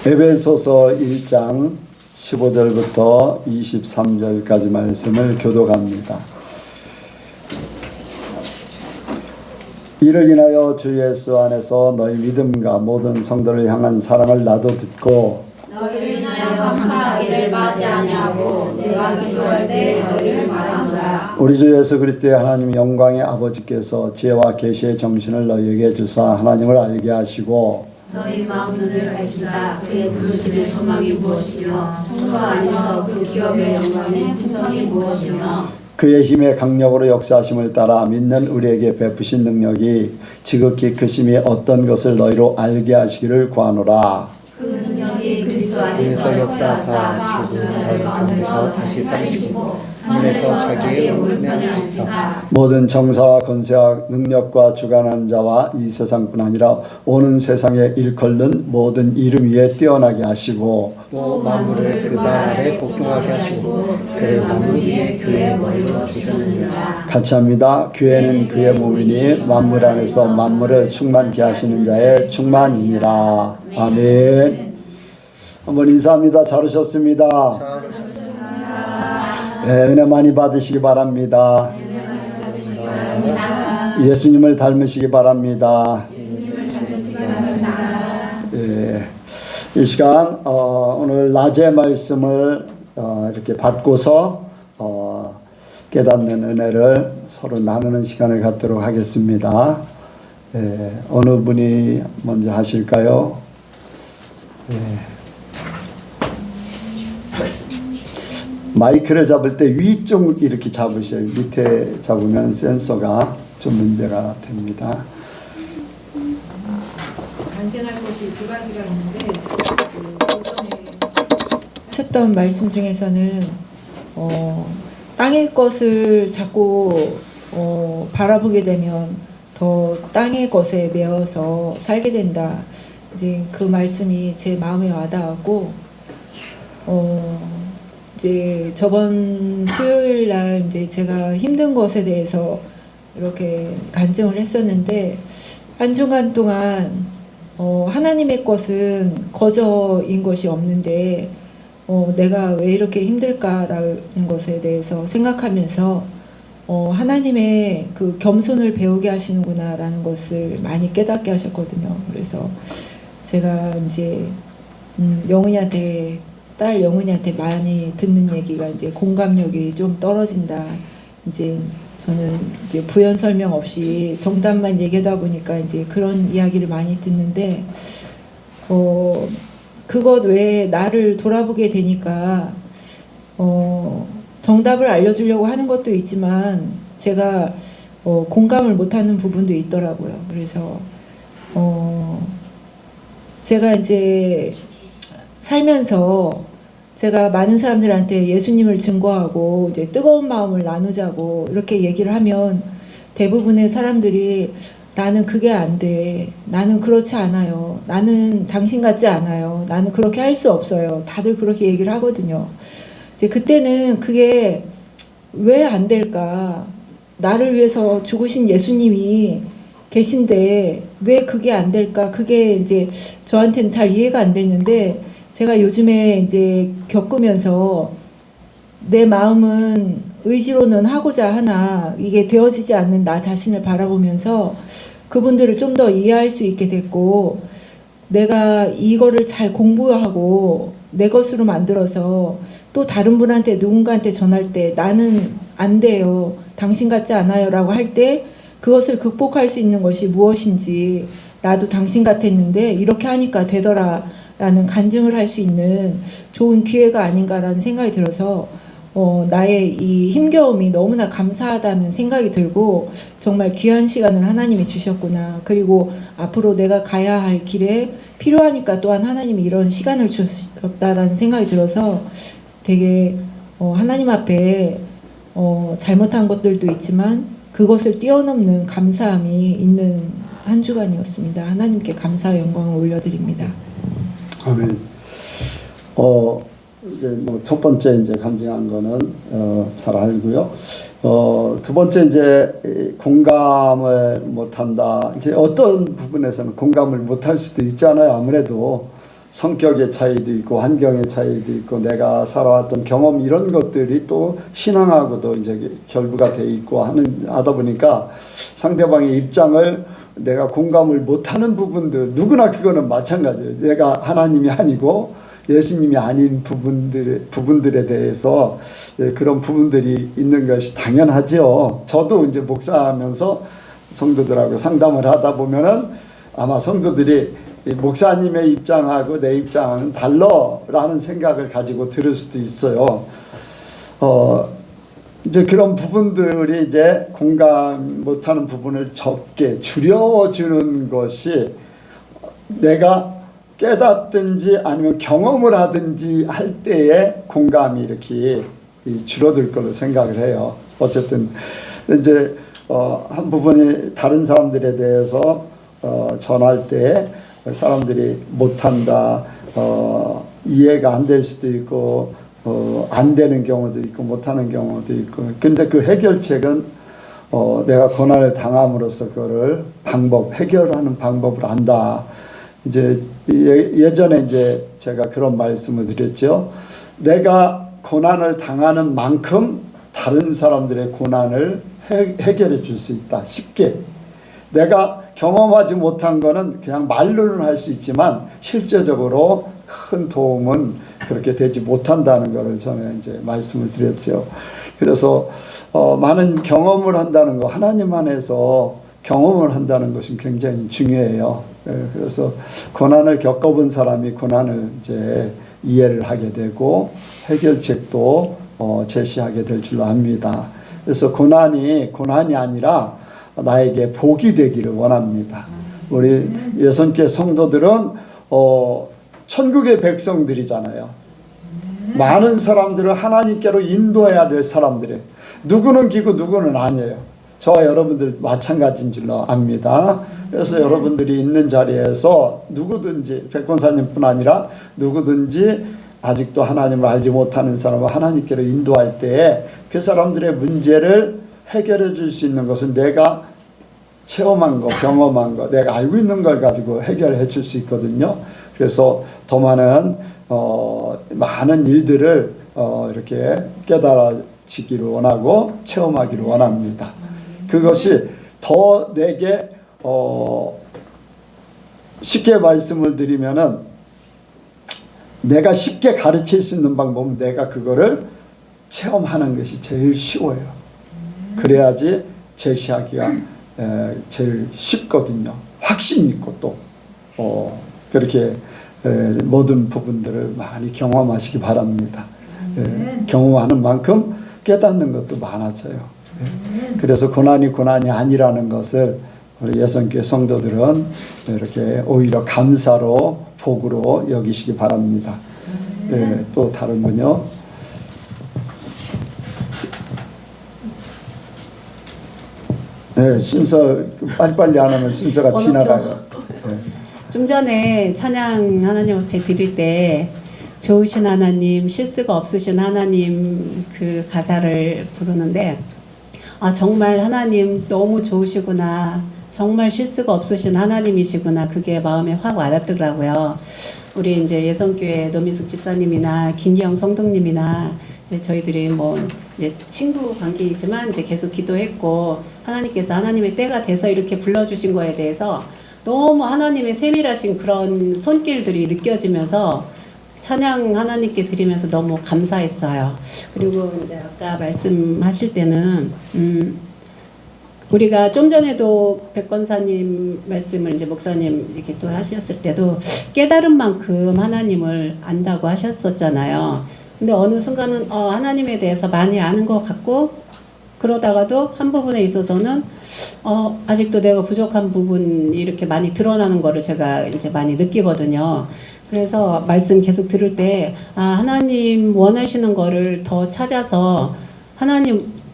에베소서 1장 15절부터 23절까지 말씀을 교독합니다. 이를 인하여 주 예수 안에서 너희 믿음과 모든 성도를 향한 사랑을 나도 듣고 너희를 인하여 감사하기를 마지 아니하고 내가 기도할 때 너희를 말하노라. 우리 주 예수 그리스도의 하나님 영광의 아버지께서 지혜와 계시의 정신을 너희에게 주사 하나님을 알게 하시고 너희 마음 눈을 밝히사 그의 부르심의 소망이 무엇이며 성도 안에서 그 기업의 영광의 풍성이 무엇이며 그의 힘의 강력으로 역사하심을 따라 믿는 우리에게 베푸신 능력이 지극히 크심이 어떤 것을 너희로 알게 하시기를 구하노라. 그 능력이 그리스도 안에서 역사하사 죽은 자들 가운데서 다시 살리시고 하늘에서 자기의 오른편에 앉히사 모든 정사와 권세와 능력과 주관하는 자와 이 세상뿐 아니라 오는 세상에 일컬는 모든 이름 위에 뛰어나게 하시고 또 만물을 그 발 아래 복종하게 하시고 그를 만물 위에 그의 머리로 주셨느니라. 같이 합니다. 교회는 그의 몸이니 만물 안에서 만물을 충만케 하시는 자의 충만이니라. 아멘. 한번 인사합니다. 잘 오셨습니다. 네, 은혜 많이 받으시기 바랍니다. 예수님을 닮으시기 바랍니다. 네, 이 시간 오늘 낮의 말씀을 이렇게 받고서 깨닫는 은혜를 서로 나누는 시간을 갖도록 하겠습니다. 네, 어느 분이 먼저 하실까요? 네. 마이크를 잡을 때 위쪽 이렇게 잡으셔요. 밑에 잡으면 센서가 좀 문제가 됩니다. 간증할 것이 두 가지가 있는데 오전에 하셨던 말씀 중에서는 땅의 것을 자꾸 바라보게 되면 더 땅의 것에 매여서 살게 된다. 이제 그 말씀이 제 마음에 와닿았고 이제 저번 수요일 날 이제 제가 힘든 것에 대해서 이렇게 간증을 했었는데 한 주간 동안 하나님의 것은 거저인 것이 없는데 내가 왜 이렇게 힘들까라는 것에 대해서 생각하면서 하나님의 그 겸손을 배우게 하시는구나라는 것을 많이 깨닫게 하셨거든요. 그래서 제가 이제 영은이한테 딸 영은이한테 많이 듣는 얘기가 이제 공감력이 좀 떨어진다. 이제 저는 이제 부연 설명 없이 정답만 얘기하다 보니까 이제 그런 이야기를 많이 듣는데 그것 외에 나를 돌아보게 되니까 정답을 알려주려고 하는 것도 있지만 제가 공감을 못하는 부분도 있더라고요. 그래서 제가 이제 살면서 제가 많은 사람들한테 예수님을 증거하고 이제 뜨거운 마음을 나누자고 이렇게 얘기를 하면 대부분의 사람들이 나는 그게 안 돼. 나는 그렇지 않아요. 나는 당신 같지 않아요. 나는 그렇게 할 수 없어요. 다들 그렇게 얘기를 하거든요. 이제 그때는 그게 왜 안 될까? 나를 위해서 죽으신 예수님이 계신데 왜 그게 안 될까? 그게 이제 저한테는 잘 이해가 안 됐는데 제가 요즘에 이제 겪으면서 내 마음은 의지로는 하고자 하나 이게 되어지지 않는 나 자신을 바라보면서 그분들을 좀 더 이해할 수 있게 됐고 내가 이거를 잘 공부하고 내 것으로 만들어서 또 다른 분한테 누군가한테 전할 때 나는 안 돼요. 당신 같지 않아요. 라고 할 때 그것을 극복할 수 있는 것이 무엇인지 나도 당신 같았는데 이렇게 하니까 되더라. 라는 간증을 할 수 있는 좋은 기회가 아닌가라는 생각이 들어서 나의 이 힘겨움이 너무나 감사하다는 생각이 들고 정말 귀한 시간을 하나님이 주셨구나. 그리고 앞으로 내가 가야 할 길에 필요하니까 또한 하나님이 이런 시간을 주셨다라는 생각이 들어서 되게 하나님 앞에 잘못한 것들도 있지만 그것을 뛰어넘는 감사함이 있는 한 주간이었습니다. 하나님께 감사와 영광을 올려드립니다. 아멘. 이제 뭐 첫 번째 이제 간증한 거는 잘 알고요. 두 번째 이제 공감을 못한다. 이제 어떤 부분에서는 공감을 못할 수도 있잖아요. 아무래도 성격의 차이도 있고 환경의 차이도 있고 내가 살아왔던 경험 이런 것들이 또 신앙하고도 이제 결부가 돼 있고 하다 보니까 상대방의 입장을 내가 공감을 못하는 부분들 누구나 그거는 마찬가지예요. 내가 하나님이 아니고 예수님이 아닌 부분들에 대해서 그런 부분들이 있는 것이 당연하죠. 저도 이제 목사하면서 성도들하고 상담을 하다 보면은 아마 성도들이 목사님의 입장하고 내 입장은 달라라는 생각을 가지고 들을 수도 있어요. 이제 그런 부분들이 이제 공감 못하는 부분을 적게 줄여주는 것이 내가 깨닫든지 아니면 경험을 하든지 할 때에 공감이 이렇게 줄어들 걸로 생각을 해요. 어쨌든 이제 한 부분이 다른 사람들에 대해서 전할 때 사람들이 못한다, 이해가 안 될 수도 있고 안 되는 경우도 있고 못하는 경우도 있고 근데 그 해결책은 내가 고난을 당함으로써 그거를 해결하는 방법을 안다. 이제 예전에 이제 제가 그런 말씀을 드렸죠. 내가 고난을 당하는 만큼 다른 사람들의 고난을 해결해 줄 수 있다. 쉽게. 내가 경험하지 못한 거는 그냥 말로는 할 수 있지만 실제적으로 큰 도움은 그렇게 되지 못한다는 것을 저는 이제 말씀을 드렸죠. 그래서 많은 경험을 한다는 거, 하나님 안에서 경험을 한다는 것이 굉장히 중요해요. 그래서 고난을 겪어본 사람이 고난을 이제 이해를 하게 되고 해결책도 제시하게 될 줄로 압니다. 그래서 고난이 아니라 나에게 복이 되기를 원합니다. 우리 예선교회 성도들은 천국의 백성들이잖아요. 많은 사람들을 하나님께로 인도해야 될 사람들이에요. 누구는 기고 누구는 아니에요. 저와 여러분들 마찬가지인 줄로 압니다. 그래서 여러분들이 있는 자리에서 누구든지 백권사님뿐 아니라 누구든지 아직도 하나님을 알지 못하는 사람을 하나님께로 인도할 때 그 사람들의 문제를 해결해 줄 수 있는 것은 내가 체험한 거, 경험한 거, 내가 알고 있는 걸 가지고 해결해 줄 수 있거든요. 그래서 더 많은 일들을 이렇게 깨달아지기를 원하고 체험하기를 원합니다. 그것이 더 내게 쉽게 말씀을 드리면은 내가 쉽게 가르칠 수 있는 방법은 내가 그거를 체험하는 것이 제일 쉬워요. 그래야지 제시하기가 제일 쉽거든요. 확신 있고 또 그렇게 모든 부분들을 많이 경험하시기 바랍니다. 경험하는 만큼 깨닫는 것도 많아져요. 그래서 고난이 아니라는 것을 우리 예선교회 성도들은 이렇게 오히려 감사로 복으로 여기시기 바랍니다. 또 다른 분요. 순서 빨리빨리 안 하면 순서가 지나가요. 좀 전에 찬양 하나님 앞에 드릴 때 좋으신 하나님, 실수가 없으신 하나님 그 가사를 부르는데 정말 하나님 너무 좋으시구나. 정말 실수가 없으신 하나님이시구나. 그게 마음에 확 와닿더라고요. 우리 이제 예선교회 노민숙 집사님이나 김기영 성도님이나 이제 저희들이 이제 친구 관계이지만 이제 계속 기도했고 하나님께서 하나님의 때가 돼서 이렇게 불러주신 거에 대해서 너무 하나님의 세밀하신 그런 손길들이 느껴지면서 찬양 하나님께 드리면서 너무 감사했어요. 그리고 이제 아까 말씀하실 때는 우리가 좀 전에도 백권사님 말씀을 이제 목사님 이렇게 또 하셨을 때도 깨달은 만큼 하나님을 안다고 하셨었잖아요. 근데 어느 순간은 하나님에 대해서 많이 아는 것 같고 그러다가도 한 부분에 있어서는 아직도 내가 부족한 부분이 이렇게 많이 드러나는 거를 제가 이제 많이 느끼거든요. 그래서 말씀 계속 들을 때 하나님 원하시는 거를 더 찾아서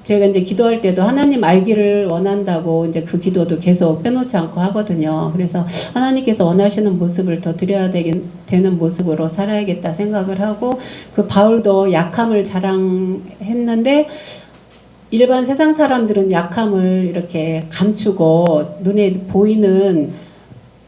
제가 이제 기도할 때도 하나님 알기를 원한다고 이제 그 기도도 계속 빼놓지 않고 하거든요. 그래서 하나님께서 원하시는 모습을 더 드려야 되는 모습으로 살아야겠다 생각을 하고 그 바울도 약함을 자랑했는데 일반 세상 사람들은 약함을 이렇게 감추고 눈에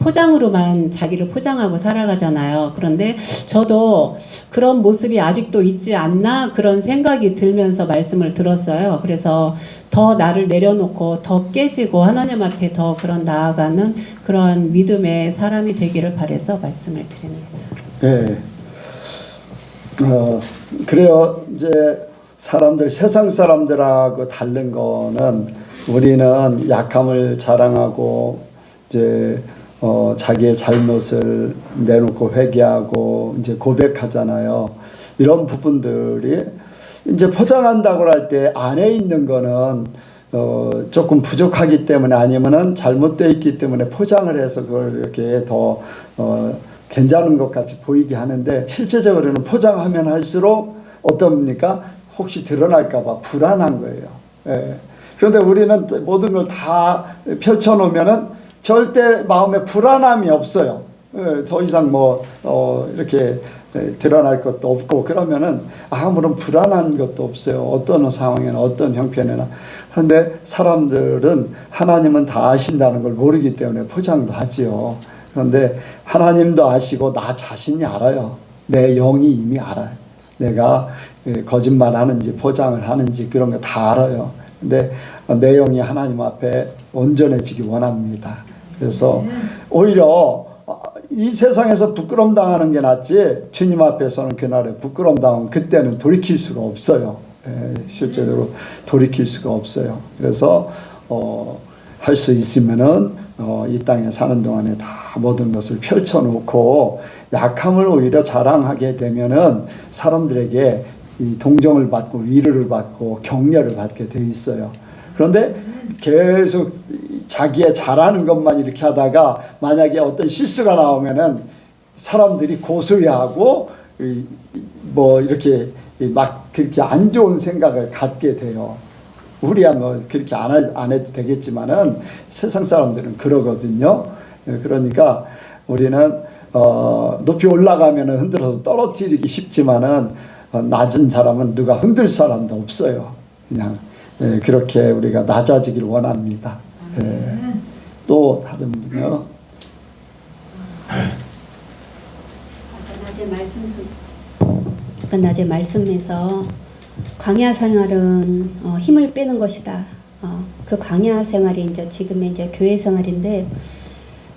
포장으로만 자기를 포장하고 살아가잖아요. 그런데 저도 그런 모습이 아직도 있지 않나 그런 생각이 들면서 말씀을 들었어요. 그래서 더 나를 내려놓고 더 깨지고 하나님 앞에 더 그런 나아가는 그런 믿음의 사람이 되기를 바라서 말씀을 드립니다. 예. 그래요. 이제 사람들, 세상 사람들하고 다른 거는 우리는 약함을 자랑하고 이제 자기의 잘못을 내놓고 회개하고 이제 고백하잖아요. 이런 부분들이 이제 포장한다고 할 때 안에 있는 거는 조금 부족하기 때문에 아니면은 잘못되어 있기 때문에 포장을 해서 그걸 이렇게 더 괜찮은 것 같이 보이게 하는데 실제적으로는 포장하면 할수록 어떻습니까? 혹시 드러날까봐 불안한 거예요. 예. 그런데 우리는 모든 걸 다 펼쳐놓으면은 절대 마음에 불안함이 없어요. 예. 더 이상 이렇게 드러날 것도 없고 그러면은 아무런 불안한 것도 없어요. 어떤 상황이나 어떤 형편이나. 그런데 사람들은 하나님은 다 아신다는 걸 모르기 때문에 포장도 하지요. 그런데 하나님도 아시고 나 자신이 알아요. 내 영이 이미 알아요. 내가 거짓말 하는지 포장을 하는지 그런 거 다 알아요. 근데 내 영이 하나님 앞에 온전해지기 원합니다. 그래서 오히려 이 세상에서 부끄러움 당하는 게 낫지 주님 앞에서는 그날에 부끄러움 당하면 그때는 돌이킬 수가 없어요. 실제로 돌이킬 수가 없어요. 그래서 할 수 있으면은 이 땅에 사는 동안에 다 모든 것을 펼쳐놓고 약함을 오히려 자랑하게 되면은 사람들에게 이 동정을 받고 위로를 받고 격려를 받게 돼 있어요. 그런데 계속 자기의 잘하는 것만 이렇게 하다가 만약에 어떤 실수가 나오면은 사람들이 고소리하고 이렇게 막 그렇게 안 좋은 생각을 갖게 돼요. 우리야 그렇게 안 해도 되겠지만은 세상 사람들은 그러거든요. 그러니까 우리는 높이 올라가면은 흔들어서 떨어뜨리기 쉽지만은 낮은 사람은 누가 흔들 사람도 없어요. 그냥 그렇게 우리가 낮아지길 원합니다. 또 다른 분요. 아까 낮에 말씀에서 광야 생활은 힘을 빼는 것이다. 그 광야 생활이 이제 지금의 이제 교회 생활인데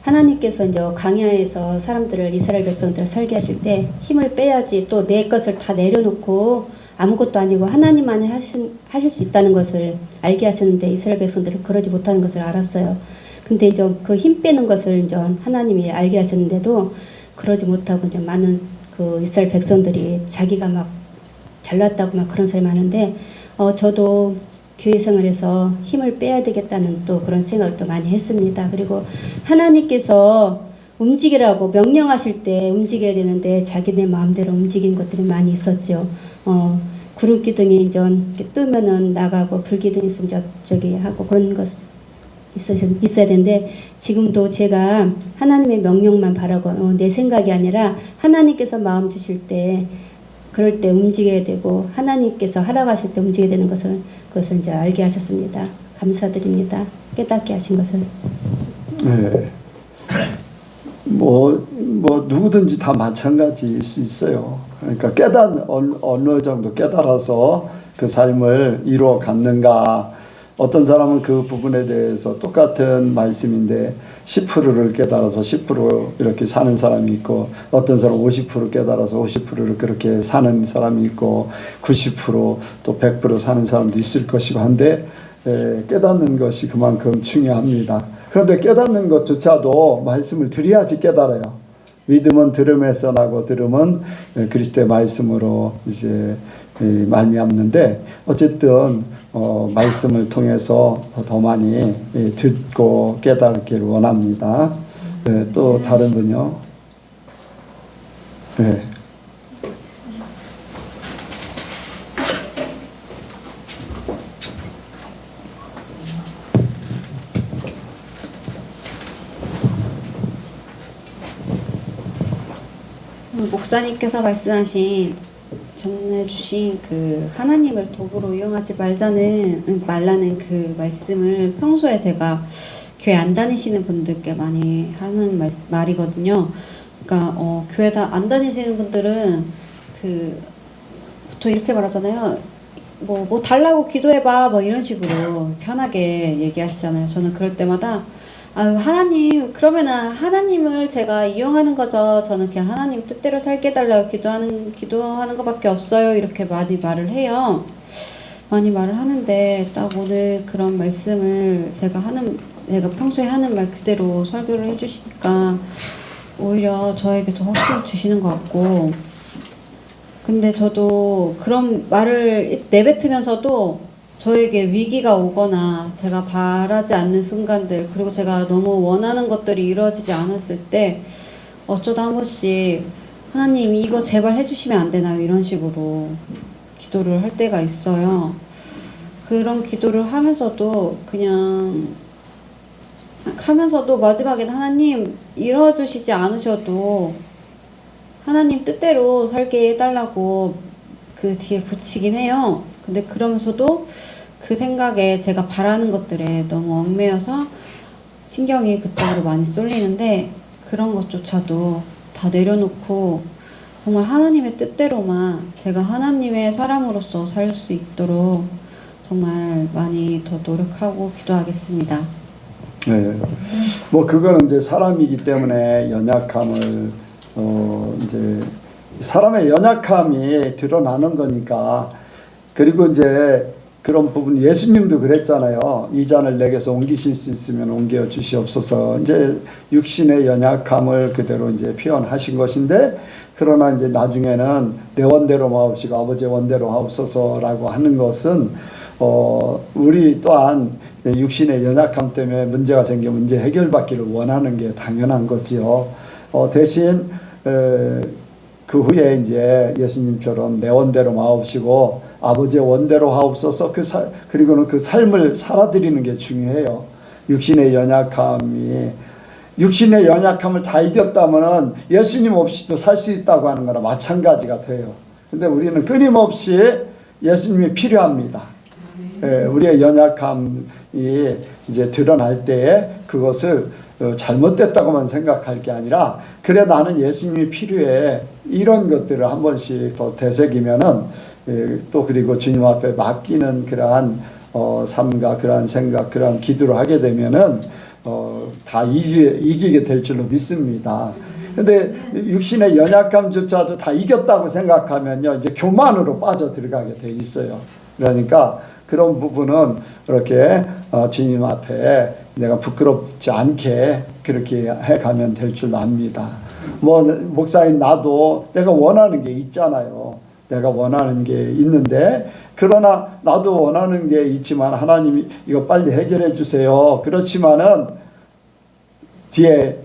하나님께서 이제 광야에서 사람들을 이스라엘 백성들을 살게 하실 때 힘을 빼야지 또 내 것을 다 내려놓고 아무것도 아니고 하나님만이 하실 수 있다는 것을 알게 하셨는데 이스라엘 백성들은 그러지 못하는 것을 알았어요. 근데 이제 그 힘 빼는 것을 이제 하나님이 알게 하셨는데도 그러지 못하고 이제 많은 그 이스라엘 백성들이 자기가 막 잘났다고 막 그런 사람이 많은데 저도 교회 생활에서 힘을 빼야 되겠다는 또 그런 생각을 또 많이 했습니다. 그리고 하나님께서 움직이라고 명령하실 때 움직여야 되는데 자기네 마음대로 움직인 것들이 많이 있었죠. 구름 기둥이 이제 뜨면은 나가고 불 기둥이 있으면 저기 하고 그런 것 있어야 되는데 지금도 제가 하나님의 명령만 바라고 내 생각이 아니라 하나님께서 마음 주실 때 그럴 때 움직여야 되고 하나님께서 하라고 하실 때 움직여야 되는 그것을 이제 알게 하셨습니다. 감사드립니다. 깨닫게 하신 것을. 네. 누구든지 다 마찬가지일 수 있어요. 그러니까 어느 정도 깨달아서 그 삶을 이루어 갔는가. 어떤 사람은 그 부분에 대해서 똑같은 말씀인데 10%를 깨달아서 10% 이렇게 사는 사람이 있고 어떤 사람은 50% 깨달아서 50%를 그렇게 사는 사람이 있고 90%또 100% 사는 사람도 있을 것이고 한데 깨닫는 것이 그만큼 중요합니다. 그런데 깨닫는 것조차도 말씀을 드려야지 깨달아요. 믿음은 들음에서 나고 들음은 그리스도의 말씀으로 이제 말미암는데 어쨌든 말씀을 통해서 더 많이 듣고 깨닫기를 원합니다. 또 다른 분요. 네. 목사님께서 전해주신 그 하나님을 도구로 이용하지 말라는 그 말씀을 평소에 제가 교회 안 다니시는 분들께 많이 하는 말이거든요. 그러니까 교회 안 다니시는 분들은 보통 이렇게 말하잖아요. 뭐 달라고 기도해봐 뭐 이런 식으로 편하게 얘기하시잖아요. 저는 그럴 때마다 하나님, 그러면은 하나님을 제가 이용하는 거죠. 저는 그냥 하나님 뜻대로 살게 해달라고 기도하는 것밖에 없어요. 이렇게 많이 말을 해요. 많이 말을 하는데 딱 오늘 그런 말씀을 제가 평소에 하는 말 그대로 설교를 해주시니까 오히려 저에게 더 확신을 주시는 것 같고, 근데 저도 그런 말을 내뱉으면서도 저에게 위기가 오거나 제가 바라지 않는 순간들, 그리고 제가 너무 원하는 것들이 이루어지지 않았을 때 어쩌다 한 번씩 하나님 이거 제발 해주시면 안 되나요? 이런 식으로 기도를 할 때가 있어요. 그런 기도를 하면서도 마지막에는 하나님 이루어주시지 않으셔도 하나님 뜻대로 살게 해달라고 그 뒤에 붙이긴 해요. 근데 그러면서도 그 생각에 제가 바라는 것들에 너무 얽매여서 신경이 그쪽으로 많이 쏠리는데, 그런 것조차도 다 내려놓고 정말 하나님의 뜻대로만 제가 하나님의 사람으로서 살 수 있도록 정말 많이 더 노력하고 기도하겠습니다. 네. 뭐 그거는 이제 사람이기 때문에 연약함을 이제 사람의 연약함이 드러나는 거니까. 그리고 이제 그런 부분 예수님도 그랬잖아요. 이 잔을 내게서 옮기실 수 있으면 옮겨 주시옵소서. 이제 육신의 연약함을 그대로 이제 표현하신 것인데, 그러나 이제 나중에는 내 원대로 마옵시고 아버지의 원대로 하옵소서라고 하는 것은 우리 또한 육신의 연약함 때문에 문제가 생겨 문제 해결받기를 원하는 게 당연한 거지요. 대신 그 후에 이제 예수님처럼 내 원대로 마옵시고 아버지의 원대로 하옵소서, 그리고는 그 삶을 살아드리는 게 중요해요. 육신의 연약함을 다 이겼다면 예수님 없이도 살 수 있다고 하는 거나 마찬가지가 돼요. 근데 우리는 끊임없이 예수님이 필요합니다. 우리의 연약함이 이제 드러날 때에 그것을 잘못됐다고만 생각할 게 아니라, 그래 나는 예수님이 필요해, 이런 것들을 한 번씩 더 되새기면은 또 그리고 주님 앞에 맡기는 그러한 삶과 그러한 생각, 그러한 기도를 하게 되면은 다 이기게 될 줄로 믿습니다. 근데 육신의 연약함조차도 다 이겼다고 생각하면요, 이제 교만으로 빠져 들어가게 돼 있어요. 그러니까 그런 부분은 이렇게 주님 앞에 내가 부끄럽지 않게 그렇게 해가면 될 줄 압니다. 뭐 목사인 나도 내가 원하는 게 있잖아요. 내가 원하는 게 있는데, 그러나 나도 원하는 게 있지만 하나님이 이거 빨리 해결해 주세요. 그렇지만은 뒤에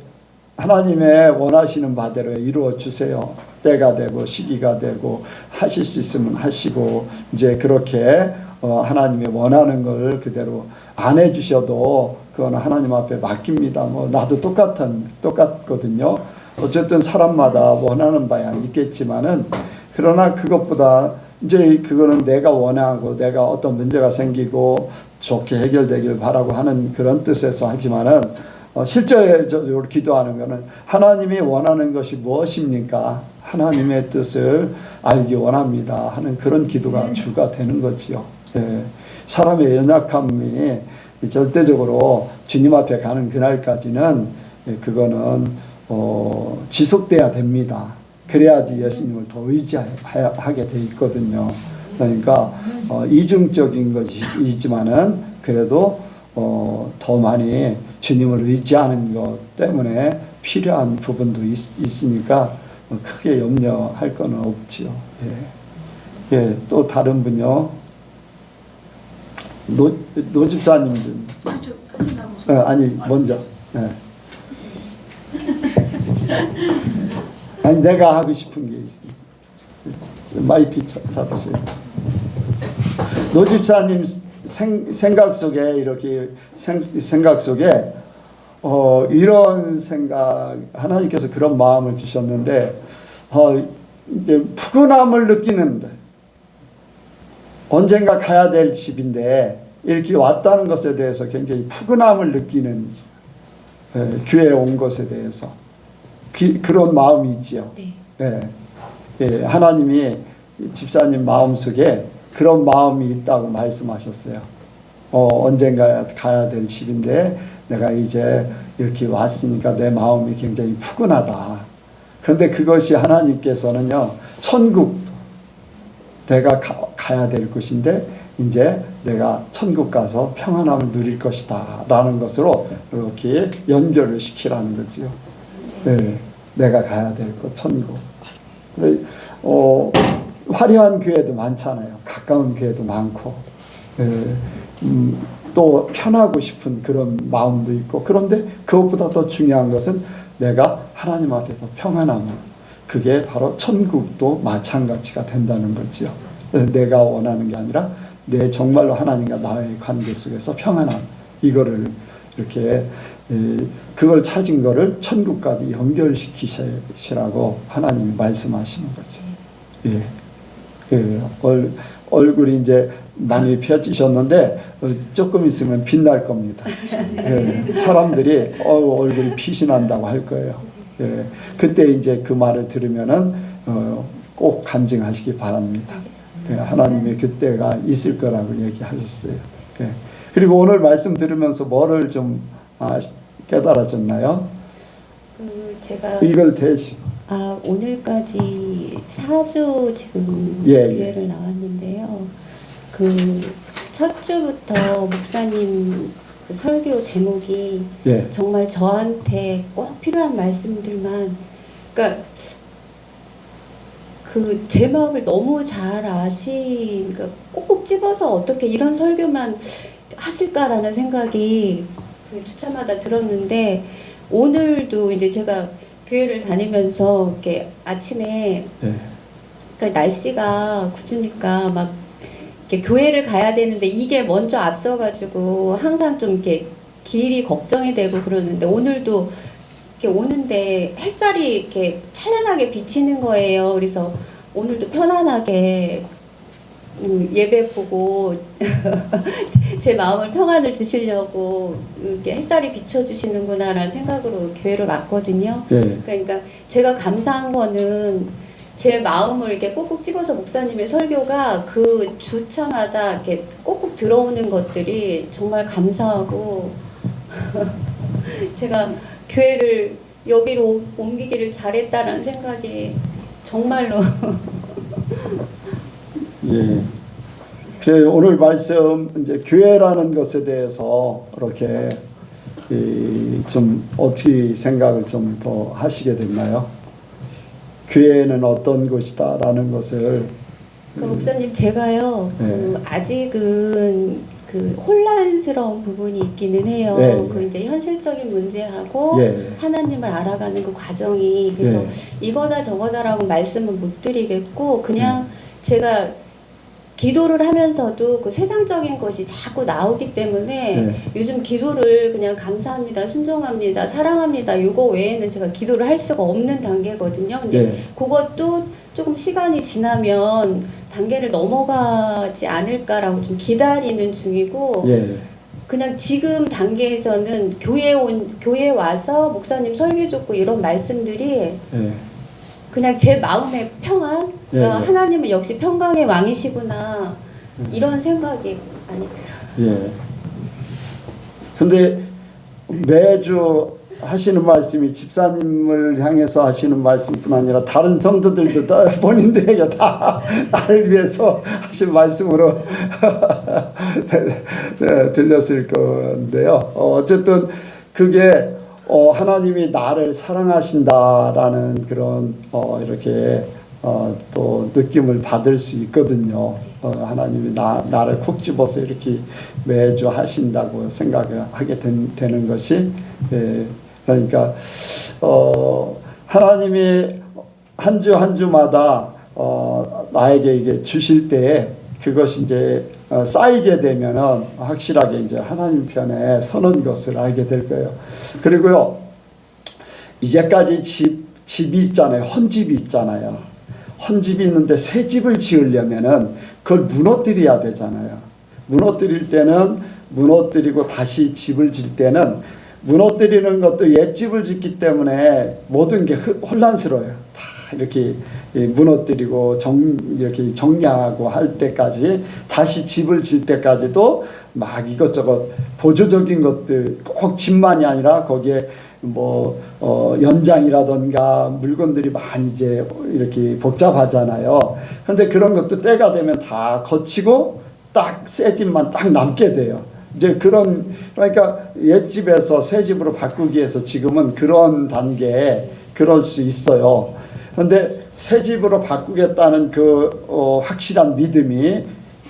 하나님의 원하시는 바대로 이루어 주세요. 때가 되고 시기가 되고 하실 수 있으면 하시고, 이제 그렇게 하나님의 원하는 걸 그대로 안 해주셔도 그건 하나님 앞에 맡깁니다. 뭐 나도 똑같거든요. 어쨌든 사람마다 원하는 바야 있겠지만은, 그러나 그것보다 이제 그거는 내가 원하고 내가 어떤 문제가 생기고 좋게 해결되길 바라고 하는 그런 뜻에서 하지만은, 실제적으로 기도하는 것은 하나님이 원하는 것이 무엇입니까? 하나님의 뜻을 알기 원합니다 하는 그런 기도가 주가 되는 거지요. 예. 사람의 연약함이 절대적으로 주님 앞에 가는 그날까지는 그거는 지속돼야 됩니다. 그래야지 예수님을 더 의지하게 돼 있거든요. 그러니까 이중적인 것이지만은 그래도 더 많이 주님을 의지하는 것 때문에 필요한 부분도 있으니까 크게 염려할 건 없지요. 예. 예, 또 다른 분요. 노 집사님 좀. 아니 먼저. 네. 아니 내가 하고 싶은 게 있어요. 마이크 잡으세요. 노 집사님 생각 속에 이렇게 생각 속에 이런 생각, 하나님께서 그런 마음을 주셨는데 이제 푸근함을 느끼는데, 언젠가 가야 될 집인데 이렇게 왔다는 것에 대해서 굉장히 푸근함을 느끼는 교회에 온 것에 대해서 그런 마음이 있지요. 네. 예. 예, 하나님이 집사님 마음속에 그런 마음이 있다고 말씀하셨어요. 언젠가 가야 될 집인데 내가 이제 이렇게 왔으니까 내 마음이 굉장히 푸근하다. 그런데 그것이 하나님께서는요, 천국 내가 가야 될 곳인데 이제 내가 천국 가서 평안함을 누릴 것이다 라는 것으로 이렇게 연결을 시키라는 거죠. 네, 내가 가야 될 곳 천국. 화려한 교회도 많잖아요. 가까운 교회도 많고, 또 편하고 싶은 그런 마음도 있고, 그런데 그것보다 더 중요한 것은 내가 하나님 앞에서 평안함을, 그게 바로 천국도 마찬가지가 된다는 거죠. 내가 원하는 게 아니라 내 정말로 하나님과 나의 관계 속에서 평안함, 이거를 이렇게 그걸 찾은 거를 천국까지 연결시키시라고 하나님이 말씀하시는 거죠. 예. 얼굴이 이제 많이 펴지셨는데 조금 있으면 빛날 겁니다. 예. 사람들이 얼굴이 빛이 난다고 할 거예요. 예. 그때 이제 그 말을 들으면은 꼭 간증하시기 바랍니다. 예. 하나님의 그때가 있을 거라고 얘기하셨어요. 예. 그리고 오늘 말씀 들으면서 뭐를 좀 깨달아졌나요? 제가 이걸 대신 오늘까지 4주 지금 예, 교회를 나왔는데요. 그 첫 주부터 목사님 그 설교 제목이 예. 정말 저한테 꼭 필요한 말씀들만, 그러니까 그 제 마음을 너무 잘 그러니까 꼭꼭 집어서 어떻게 이런 설교만 하실까라는 생각이 그 주차마다 들었는데, 오늘도 이제 제가 교회를 다니면서 이렇게 아침에 예. 그러니까 날씨가 굿으니까 막 이렇게 교회를 가야 되는데 이게 먼저 앞서가지고 항상 좀 이렇게 길이 걱정이 되고 그러는데, 오늘도 이렇게 오는데 햇살이 이렇게 찬란하게 비치는 거예요. 그래서 오늘도 편안하게 예배 보고 제 마음을 평안을 주시려고 이렇게 햇살이 비춰주시는구나라는 생각으로 교회를 왔거든요. 예. 그러니까 제가 감사한 거는 제 마음을 이렇게 꼭꼭 집어서 목사님의 설교가 그 주차마다 이렇게 꼭꼭 들어오는 것들이 정말 감사하고 제가 교회를 여기로 옮기기를 잘했다라는 생각이 정말로 예. 오늘 말씀 이제 교회라는 것에 대해서 이렇게 좀 어떻게 생각을 좀 더 하시게 됐나요? 교회는 어떤 곳이다라는 것을 그 목사님, 제가요 아직은 그 혼란스러운 부분이 있기는 해요. 네, 그 이제 현실적인 문제하고 하나님을 알아가는 그 과정이, 그래서 이거다 저거다라고 말씀은 못 드리겠고, 그냥 제가 기도를 하면서도 그 세상적인 것이 자꾸 나오기 때문에 요즘 기도를 그냥 감사합니다, 순종합니다, 사랑합니다, 이거 외에는 제가 기도를 할 수가 없는 단계거든요. 근데 그것도 조금 시간이 지나면 단계를 넘어가지 않을까라고 좀 기다리는 중이고, 그냥 지금 단계에서는 교회 와서 목사님 설교 듣고 이런 말씀들이 그냥 제 마음의 평안, 그러니까 하나님은 역시 평강의 왕이시구나, 이런 생각이 많이 들어요. 예. 근데 매주 하시는 말씀이 집사님을 향해서 하시는 말씀뿐 아니라 다른 성도들도 다 본인들에게 다 나를 위해서 하신 말씀으로 들렸을 건데요. 어쨌든 그게 하나님이 나를 사랑하신다라는 그런 이렇게 또 느낌을 받을 수 있거든요. 하나님이 나를 콕 집어서 이렇게 매주 하신다고 생각을 하게 되는 것이, 그러니까 하나님이 한 주 한 주마다 나에게 이게 주실 때에 그것이 이제 쌓이게 되면은 확실하게 이제 하나님 편에 서는 것을 알게 될 거예요. 그리고요, 이제까지 집이 있잖아요. 헌집이 있잖아요. 헌집이 있는데 새 집을 지으려면은 그걸 무너뜨려야 되잖아요. 무너뜨릴 때는 무너뜨리고 다시 집을 질 때는 무너뜨리는 것도 옛집을 짓기 때문에 모든 게 혼란스러워요. 다 이렇게 무너뜨리고 이렇게 정리하고 할 때까지, 다시 집을 질 때까지도 막 이것저것 보조적인 것들, 꼭 집만이 아니라 거기에 연장이라던가 물건들이 많이 이제 이렇게 복잡하잖아요. 근데 그런 것도 때가 되면 다 거치고 딱 새 집만 딱 남게 돼요. 이제 그러니까 옛집에서 새 집으로 바꾸기 위해서 지금은 그런 단계에 그럴 수 있어요. 그런데 새 집으로 바꾸겠다는 확실한 믿음이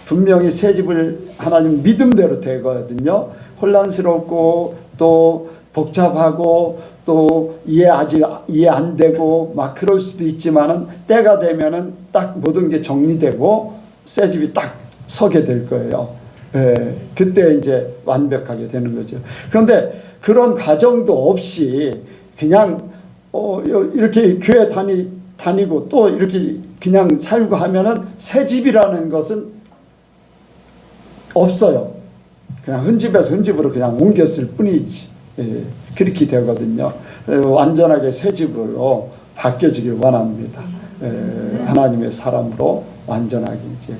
분명히 새 집을 하나님 믿음대로 되거든요. 혼란스럽고 또 복잡하고 또 이해 안 되고 막 그럴 수도 있지만은 때가 되면은 딱 모든 게 정리되고 새 집이 딱 서게 될 거예요. 예, 그때 이제 완벽하게 되는 거죠. 그런데 그런 과정도 없이 그냥 이렇게 교회 다니고 또 이렇게 그냥 살고 하면은 새 집이라는 것은 없어요. 그냥 흠집에서 흠집으로 그냥 옮겼을 뿐이지. 예, 그렇게 되거든요. 완전하게 새 집으로 바뀌어지길 원합니다. 하나님의 사람으로 완전하게 이제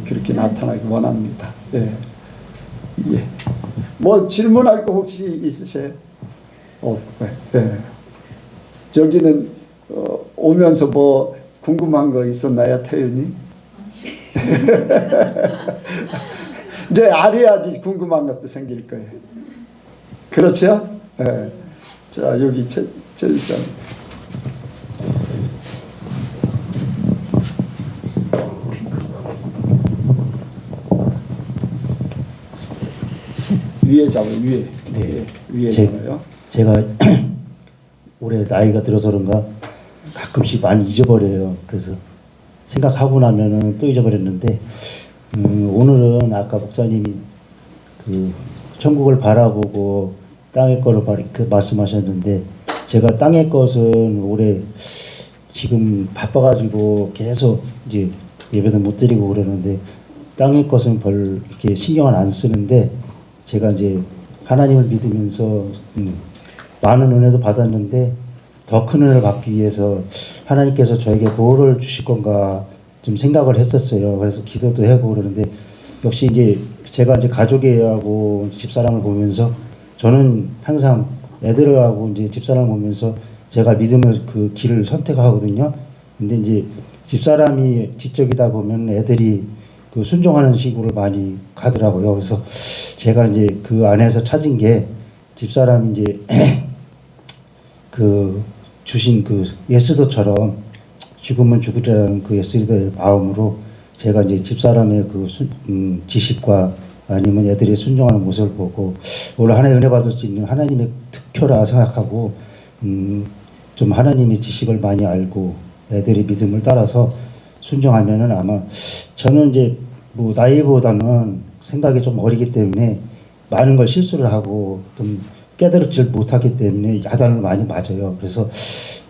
그렇게 나타나기 원합니다. 예. 예. 뭐 질문할 거 혹시 있으세요? 예. 저기는 오면서 뭐 궁금한 거 있었나요, 태윤이? 이제 알아야지 궁금한 것도 생길 거예요. 그렇죠? 예. 자, 여기 제일장. 위에 잡아요, 위에. 네. 위에 잡아요. 제가 올해 나이가 들어서 그런가 가끔씩 많이 잊어버려요. 그래서 생각하고 나면은 또 잊어버렸는데, 오늘은 아까 목사님이 그 천국을 바라보고 땅의 거를 말씀하셨는데, 제가 땅의 것은 올해 지금 바빠가지고 계속 이제 예배도 못 드리고 그러는데, 땅의 것은 별 이렇게 신경을 안 쓰는데, 제가 이제 하나님을 믿으면서 많은 은혜도 받았는데 더 큰 은혜를 받기 위해서 하나님께서 저에게 뭐를 주실 건가 좀 생각을 했었어요. 그래서 기도도 하고 그러는데, 역시 이제 제가 이제 가족하고 집사람을 보면서 저는 항상 애들하고 이제 집사람을 보면서 제가 믿음의 그 길을 선택하거든요. 근데 이제 집사람이 지적이다 보면 애들이 그 순종하는 식으로 많이 가더라고요. 그래서 제가 이제 그 안에서 찾은 게, 집사람이 이제 그 주신 그 예스도처럼 죽으면 죽으리라는 그 예스도의 마음으로 제가 이제 집사람의 그 지식과 아니면 애들이 순종하는 모습을 보고 오늘 하나의 은혜 받을 수 있는 하나님의 특효라 생각하고 좀 하나님의 지식을 많이 알고 애들이 믿음을 따라서 순종하면은 아마 저는 이제 뭐 나이보다는 생각이 좀 어리기 때문에 많은 걸 실수를 하고 좀 깨달지 못하기 때문에 야단을 많이 맞아요. 그래서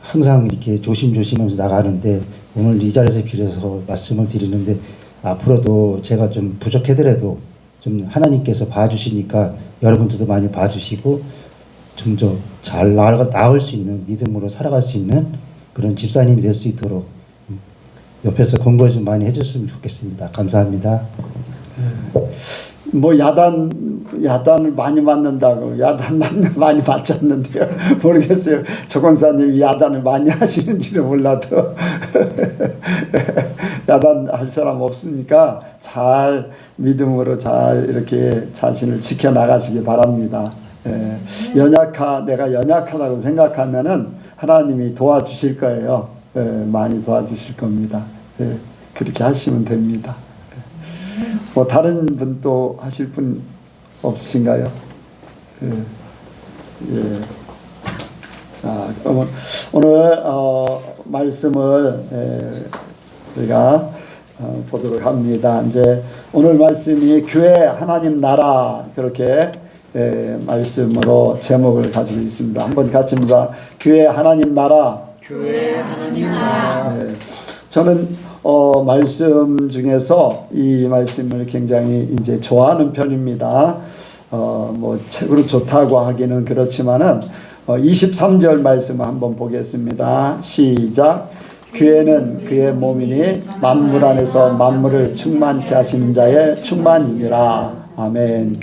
항상 이렇게 조심조심하면서 나가는데, 오늘 이 자리에서 빌어서 말씀을 드리는데, 앞으로도 제가 좀 부족하더라도 좀 하나님께서 봐주시니까 여러분들도 많이 봐주시고 좀 더 잘 나을 수 있는, 믿음으로 살아갈 수 있는 그런 집사님이 될 수 있도록 옆에서 권고 좀 많이 해줬으면 좋겠습니다. 감사합니다. 뭐 야단을 많이 맞는다고, 야단 많이 맞았는데요. 모르겠어요. 조 권사님이 야단을 많이 하시는지는 몰라도 야단할 사람 없으니까 잘 믿음으로 잘 이렇게 자신을 지켜나가시기 바랍니다. 내가 연약하다고 생각하면은 하나님이 도와주실 거예요. 많이 도와주실 겁니다. 그렇게 하시면 됩니다. 뭐 다른 분 또 하실 분 없으신가요? 예. 자, 그러면 오늘 말씀을 우리가 보도록 합니다. 이제 오늘 말씀이 교회 하나님 나라, 그렇게 말씀으로 제목을 가지고 있습니다. 한번 같이 합니다. 교회 하나님 나라. 교회 하나님 나라. 저는 말씀 중에서 이 말씀을 굉장히 이제 좋아하는 편입니다. 뭐 책으로 좋다고 하기는 그렇지만은 23절 말씀 한번 보겠습니다. 시작. 교회는 그의 몸이니 만물 안에서 만물을 충만케 하시는 자의 충만이니라. 아멘.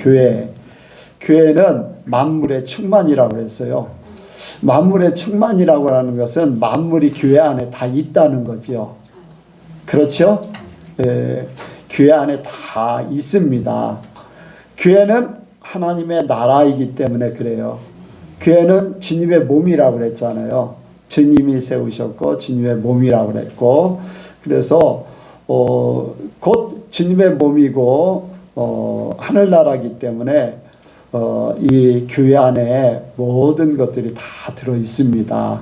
교회는 만물의 충만이라고 했어요. 만물의 충만이라고 하는 것은 만물이 교회 안에 다 있다는 거죠. 그렇죠? 예, 교회 안에 다 있습니다. 교회는 하나님의 나라이기 때문에 그래요. 교회는 주님의 몸이라고 그랬잖아요. 주님이 세우셨고 주님의 몸이라고 그랬고, 그래서 곧 주님의 몸이고 하늘나라이기 때문에 이 교회 안에 모든 것들이 다 들어 있습니다.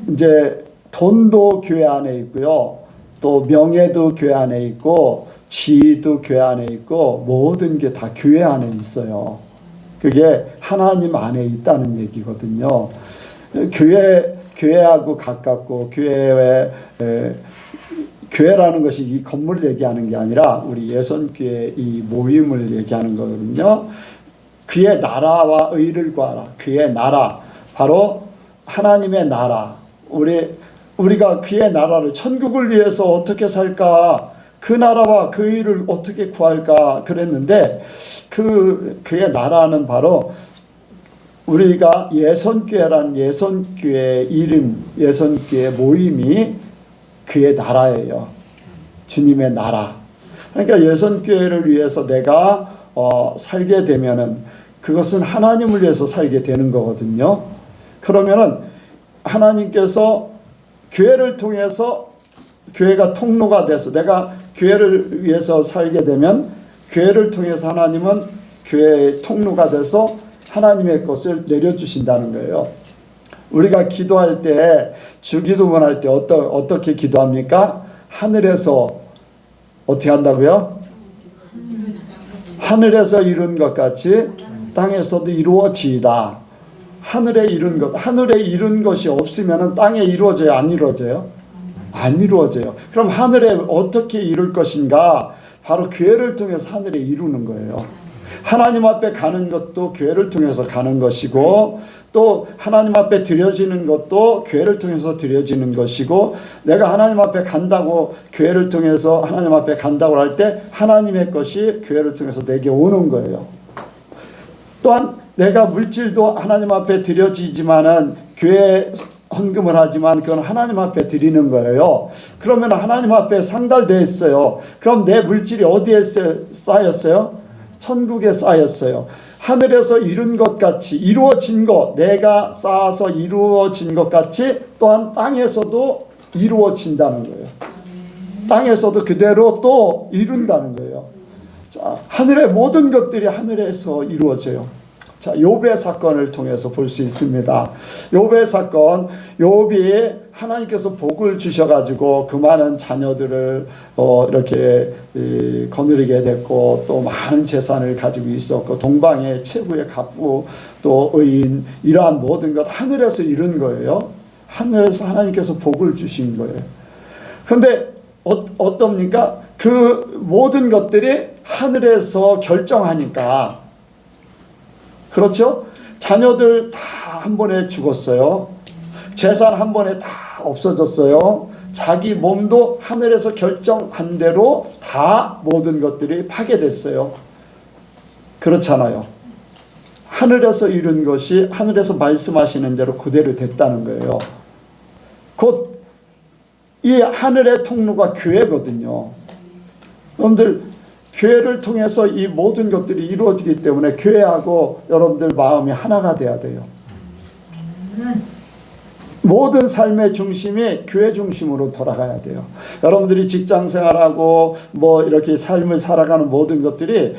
이제 돈도 교회 안에 있고요, 또 명예도 교회 안에 있고, 지위도 교회 안에 있고, 모든 게 다 교회 안에 있어요. 그게 하나님 안에 있다는 얘기거든요. 교회하고 가깝고, 교회라는 것이 이 건물을 얘기하는 게 아니라 우리 예선교회 이 모임을 얘기하는 거거든요. 그의 나라와 의를 구하라. 그의 나라, 바로 하나님의 나라. 우리가 그의 나라를, 천국을 위해서 어떻게 살까, 그 나라와 그 의를 어떻게 구할까 그랬는데, 그의 나라는 바로 우리가 예선교회란 예선교회 이름, 예선교회 모임이 그의 나라예요. 주님의 나라. 그러니까 예선교회를 위해서 내가 살게 되면은 그것은 하나님을 위해서 살게 되는 거거든요. 그러면은 하나님께서 교회를 통해서, 교회가 통로가 돼서 내가 교회를 위해서 살게 되면, 교회를 통해서 하나님은 교회의 통로가 돼서 하나님의 것을 내려주신다는 거예요. 우리가 기도할 때, 주기도문 할 때 어떻게 기도합니까? 하늘에서 어떻게 한다고요? 하늘에서 이룬 것 같이 땅에서도 이루어지이다. 하늘에 이룬 것이 없으면 땅에 이루어져요? 안 이루어져요? 안 이루어져요. 그럼 하늘에 어떻게 이룰 것인가? 바로 교회를 통해서 하늘에 이루는 거예요. 하나님 앞에 가는 것도 교회를 통해서 가는 것이고, 또 하나님 앞에 드려지는 것도 교회를 통해서 드려지는 것이고, 내가 하나님 앞에 간다고, 교회를 통해서 하나님 앞에 간다고 할 때 하나님의 것이 교회를 통해서 내게 오는 거예요. 또한 내가 물질도 하나님 앞에 드려지지만은, 교회 헌금을 하지만 그건 하나님 앞에 드리는 거예요. 그러면 하나님 앞에 상달되어 있어요. 그럼 내 물질이 어디에 쌓였어요? 천국에 쌓였어요. 하늘에서 이룬 것 같이, 이루어진 것, 내가 쌓아서 이루어진 것 같이 또한 땅에서도 이루어진다는 거예요. 땅에서도 그대로 또 이룬다는 거예요. 자, 하늘의 모든 것들이 하늘에서 이루어져요. 자, 욥의 사건을 통해서 볼 수 있습니다. 욥의 사건, 욥이 하나님께서 복을 주셔가지고 그 많은 자녀들을 이렇게 거느리게 됐고, 또 많은 재산을 가지고 있었고, 동방의 최고의 갑부, 또 의인, 이러한 모든 것 하늘에서 이룬 거예요. 하늘에서 하나님께서 복을 주신 거예요. 그런데 어떻습니까? 그 모든 것들이 하늘에서 결정하니까, 그렇죠? 자녀들 다 한 번에 죽었어요. 재산 한 번에 다 없어졌어요. 자기 몸도 하늘에서 결정한 대로 다 모든 것들이 파괴됐어요. 그렇잖아요. 하늘에서 이룬 것이 하늘에서 말씀하시는 대로 그대로 됐다는 거예요. 곧 이 하늘의 통로가 교회거든요. 여러분들, 교회를 통해서 이 모든 것들이 이루어지기 때문에 교회하고 여러분들 마음이 하나가 돼야 돼요. 모든 삶의 중심이 교회 중심으로 돌아가야 돼요. 여러분들이 직장 생활하고 뭐 이렇게 삶을 살아가는 모든 것들이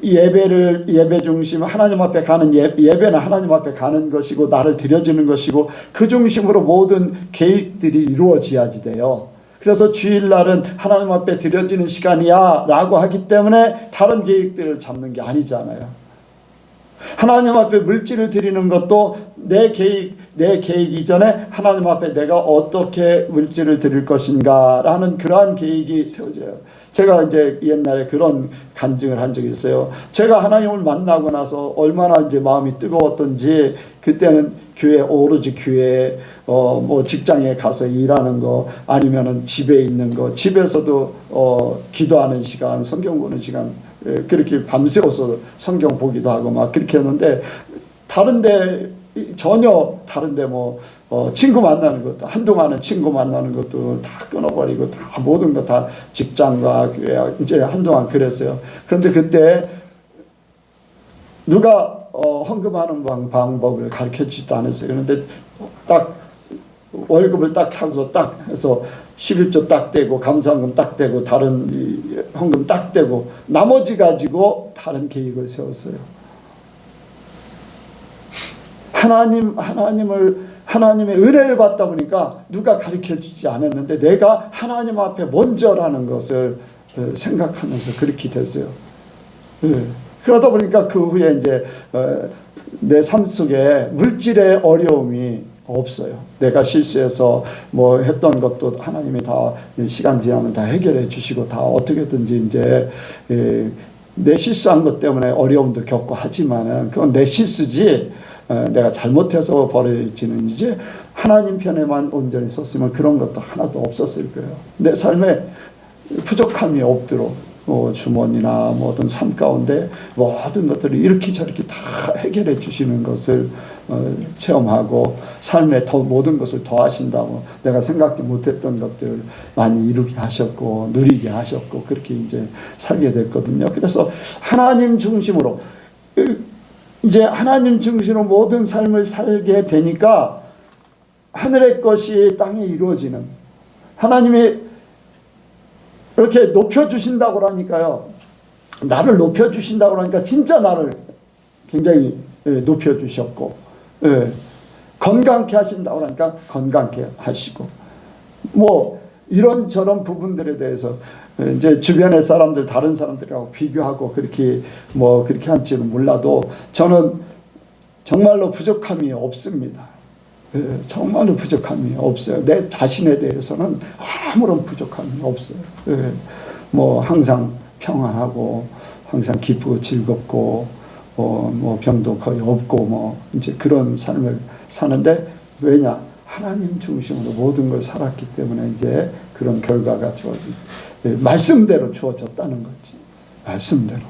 예배 중심, 하나님 앞에 가는 예배는 하나님 앞에 가는 것이고, 나를 드려지는 것이고, 그 중심으로 모든 계획들이 이루어져야지 돼요. 그래서 주일날은 하나님 앞에 드려지는 시간이야 라고 하기 때문에 다른 계획들을 잡는 게 아니잖아요. 하나님 앞에 물질을 드리는 것도 내 계획 이전에 하나님 앞에 내가 어떻게 물질을 드릴 것인가라는 그러한 계획이 세워져요. 제가 이제 옛날에 그런 간증을 한 적이 있어요. 제가 하나님을 만나고 나서 얼마나 이제 마음이 뜨거웠던지, 그때는 교회, 오로지 교회, 뭐 직장에 가서 일하는 거, 아니면은 집에 있는 거, 집에서도 기도하는 시간, 성경 보는 시간, 그렇게 밤새워서 성경 보기도 하고 막 그렇게 했는데, 다른데 전혀 다른데 뭐 친구 만나는 것도, 한동안은 친구 만나는 것도 다 끊어버리고 다 모든 거 다 직장과 교회 이제 한동안 그랬어요. 그런데 그때 누가 헌금하는 방법을 가르쳐 주지도 않았어요. 그런데 딱 월급을 딱 하고서 딱 해서 11조 딱 떼고 감사헌금 딱 떼고 다른 헌금 딱 떼고 나머지 가지고 다른 계획을 세웠어요. 하나님의 은혜를 받다 보니까 누가 가르쳐 주지 않았는데 내가 하나님 앞에 먼저라는 것을 생각하면서 그렇게 됐어요. 그러다 보니까 그 후에 이제 내 삶 속에 물질의 어려움이 없어요. 내가 실수해서 뭐 했던 것도 하나님이 다 시간 지나면 다 해결해 주시고 다 어떻게든지 이제 내 실수한 것 때문에 어려움도 겪고 하지만은 그건 내 실수지 내가 잘못해서 벌어지는 이제 하나님 편에만 온전히 섰으면 그런 것도 하나도 없었을 거예요. 내 삶에 부족함이 없도록 주머니나 뭐 어떤 삶 가운데 모든 것들을 이렇게 저렇게 다 해결해 주시는 것을 체험하고 삶에 더 모든 것을 더하신다고 내가 생각지 못했던 것들을 많이 이루게 하셨고 누리게 하셨고 그렇게 이제 살게 됐거든요. 그래서 하나님 중심으로 이제 하나님 중심으로 모든 삶을 살게 되니까 하늘의 것이 땅에 이루어지는, 하나님이 이렇게 높여주신다고 하니까요. 나를 높여주신다고 하니까 진짜 나를 굉장히 높여주셨고, 건강케 하신다고 하니까 건강케 하시고, 뭐 이런저런 부분들에 대해서 이제 주변의 사람들, 다른 사람들하고 비교하고 그렇게 뭐 그렇게 할지는 몰라도 저는 정말로 부족함이 없습니다. 정말로 부족함이 없어요. 내 자신에 대해서는 아무런 부족함이 없어요. 뭐 항상 평안하고 항상 기쁘고 즐겁고 뭐 병도 거의 없고 뭐 이제 그런 삶을 사는데, 왜냐? 하나님 중심으로 모든 걸 살았기 때문에 이제 그런 결과가 말씀대로 주어졌다는 거지. 말씀대로.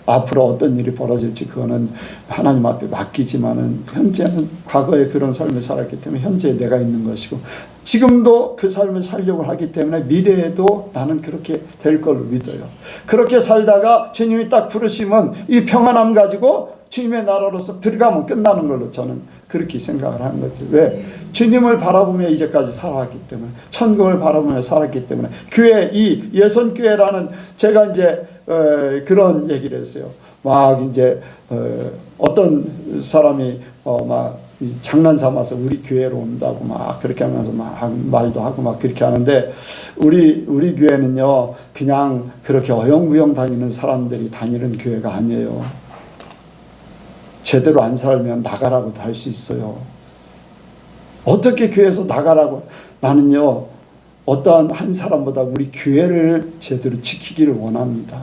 앞으로 어떤 일이 벌어질지 그거는 하나님 앞에 맡기지만은 현재는 과거에 그런 삶을 살았기 때문에 현재에 내가 있는 것이고 지금도 그 삶을 살려고 하기 때문에 미래에도 나는 그렇게 될 걸로 믿어요. 그렇게 살다가 주님이 딱 부르시면 이 평안함 가지고 주님의 나라로서 들어가면 끝나는 걸로 저는 그렇게 생각을 하는 거죠. 왜? 주님을 바라보며 이제까지 살아왔기 때문에, 천국을 바라보며 살았기 때문에, 교회, 이 예선교회라는 제가 이제 그런 얘기를 했어요. 막 이제 어떤 사람이 막 장난 삼아서 우리 교회로 온다고 막 그렇게 하면서 막 말도 하고 막 그렇게 하는데, 우리 교회는요 그냥 그렇게 어영부영 다니는 사람들이 다니는 교회가 아니에요. 제대로 안 살면 나가라고도 할 수 있어요. 어떻게 교회에서 나가라고? 나는요 어떠한 한 사람보다 우리 교회를 제대로 지키기를 원합니다.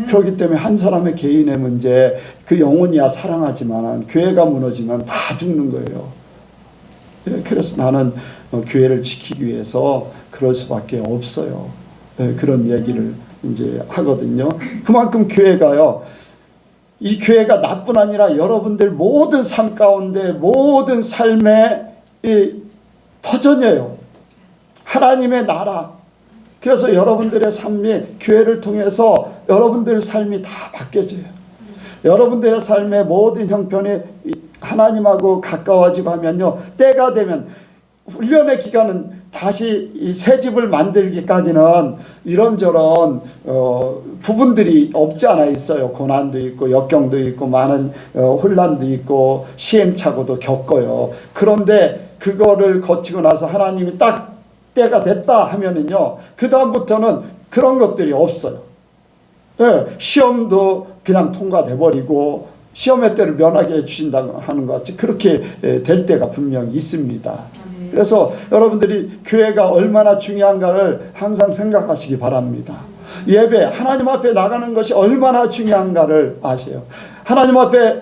그렇기 때문에 한 사람의 개인의 문제, 그 영혼이야 사랑하지만 교회가 무너지면 다 죽는 거예요. 그래서 나는 교회를 지키기 위해서 그럴 수밖에 없어요. 그런 얘기를 이제 하거든요. 그만큼 교회가요, 이 교회가 나뿐 아니라 여러분들 모든 삶 가운데 모든 삶의 이 터전이에요. 하나님의 나라. 그래서 여러분들의 삶이 교회를 통해서 여러분들의 삶이 다 바뀌어져요. 여러분들의 삶의 모든 형편이 하나님하고 가까워지고 하면요, 때가 되면 훈련의 기간은 다시 이 새 집을 만들기까지는 이런저런 부분들이 없지 않아 있어요. 고난도 있고 역경도 있고 많은 혼란도 있고 시행착오도 겪어요. 그런데 그거를 거치고 나서 하나님이 딱 때가 됐다 하면은요, 그 다음부터는 그런 것들이 없어요. 시험도 그냥 통과돼 버리고 시험의 때를 면하게 해주신다고 하는 것 같이 그렇게 될 때가 분명히 있습니다. 그래서 여러분들이 교회가 얼마나 중요한가를 항상 생각하시기 바랍니다. 예배, 하나님 앞에 나가는 것이 얼마나 중요한가를 아세요. 하나님 앞에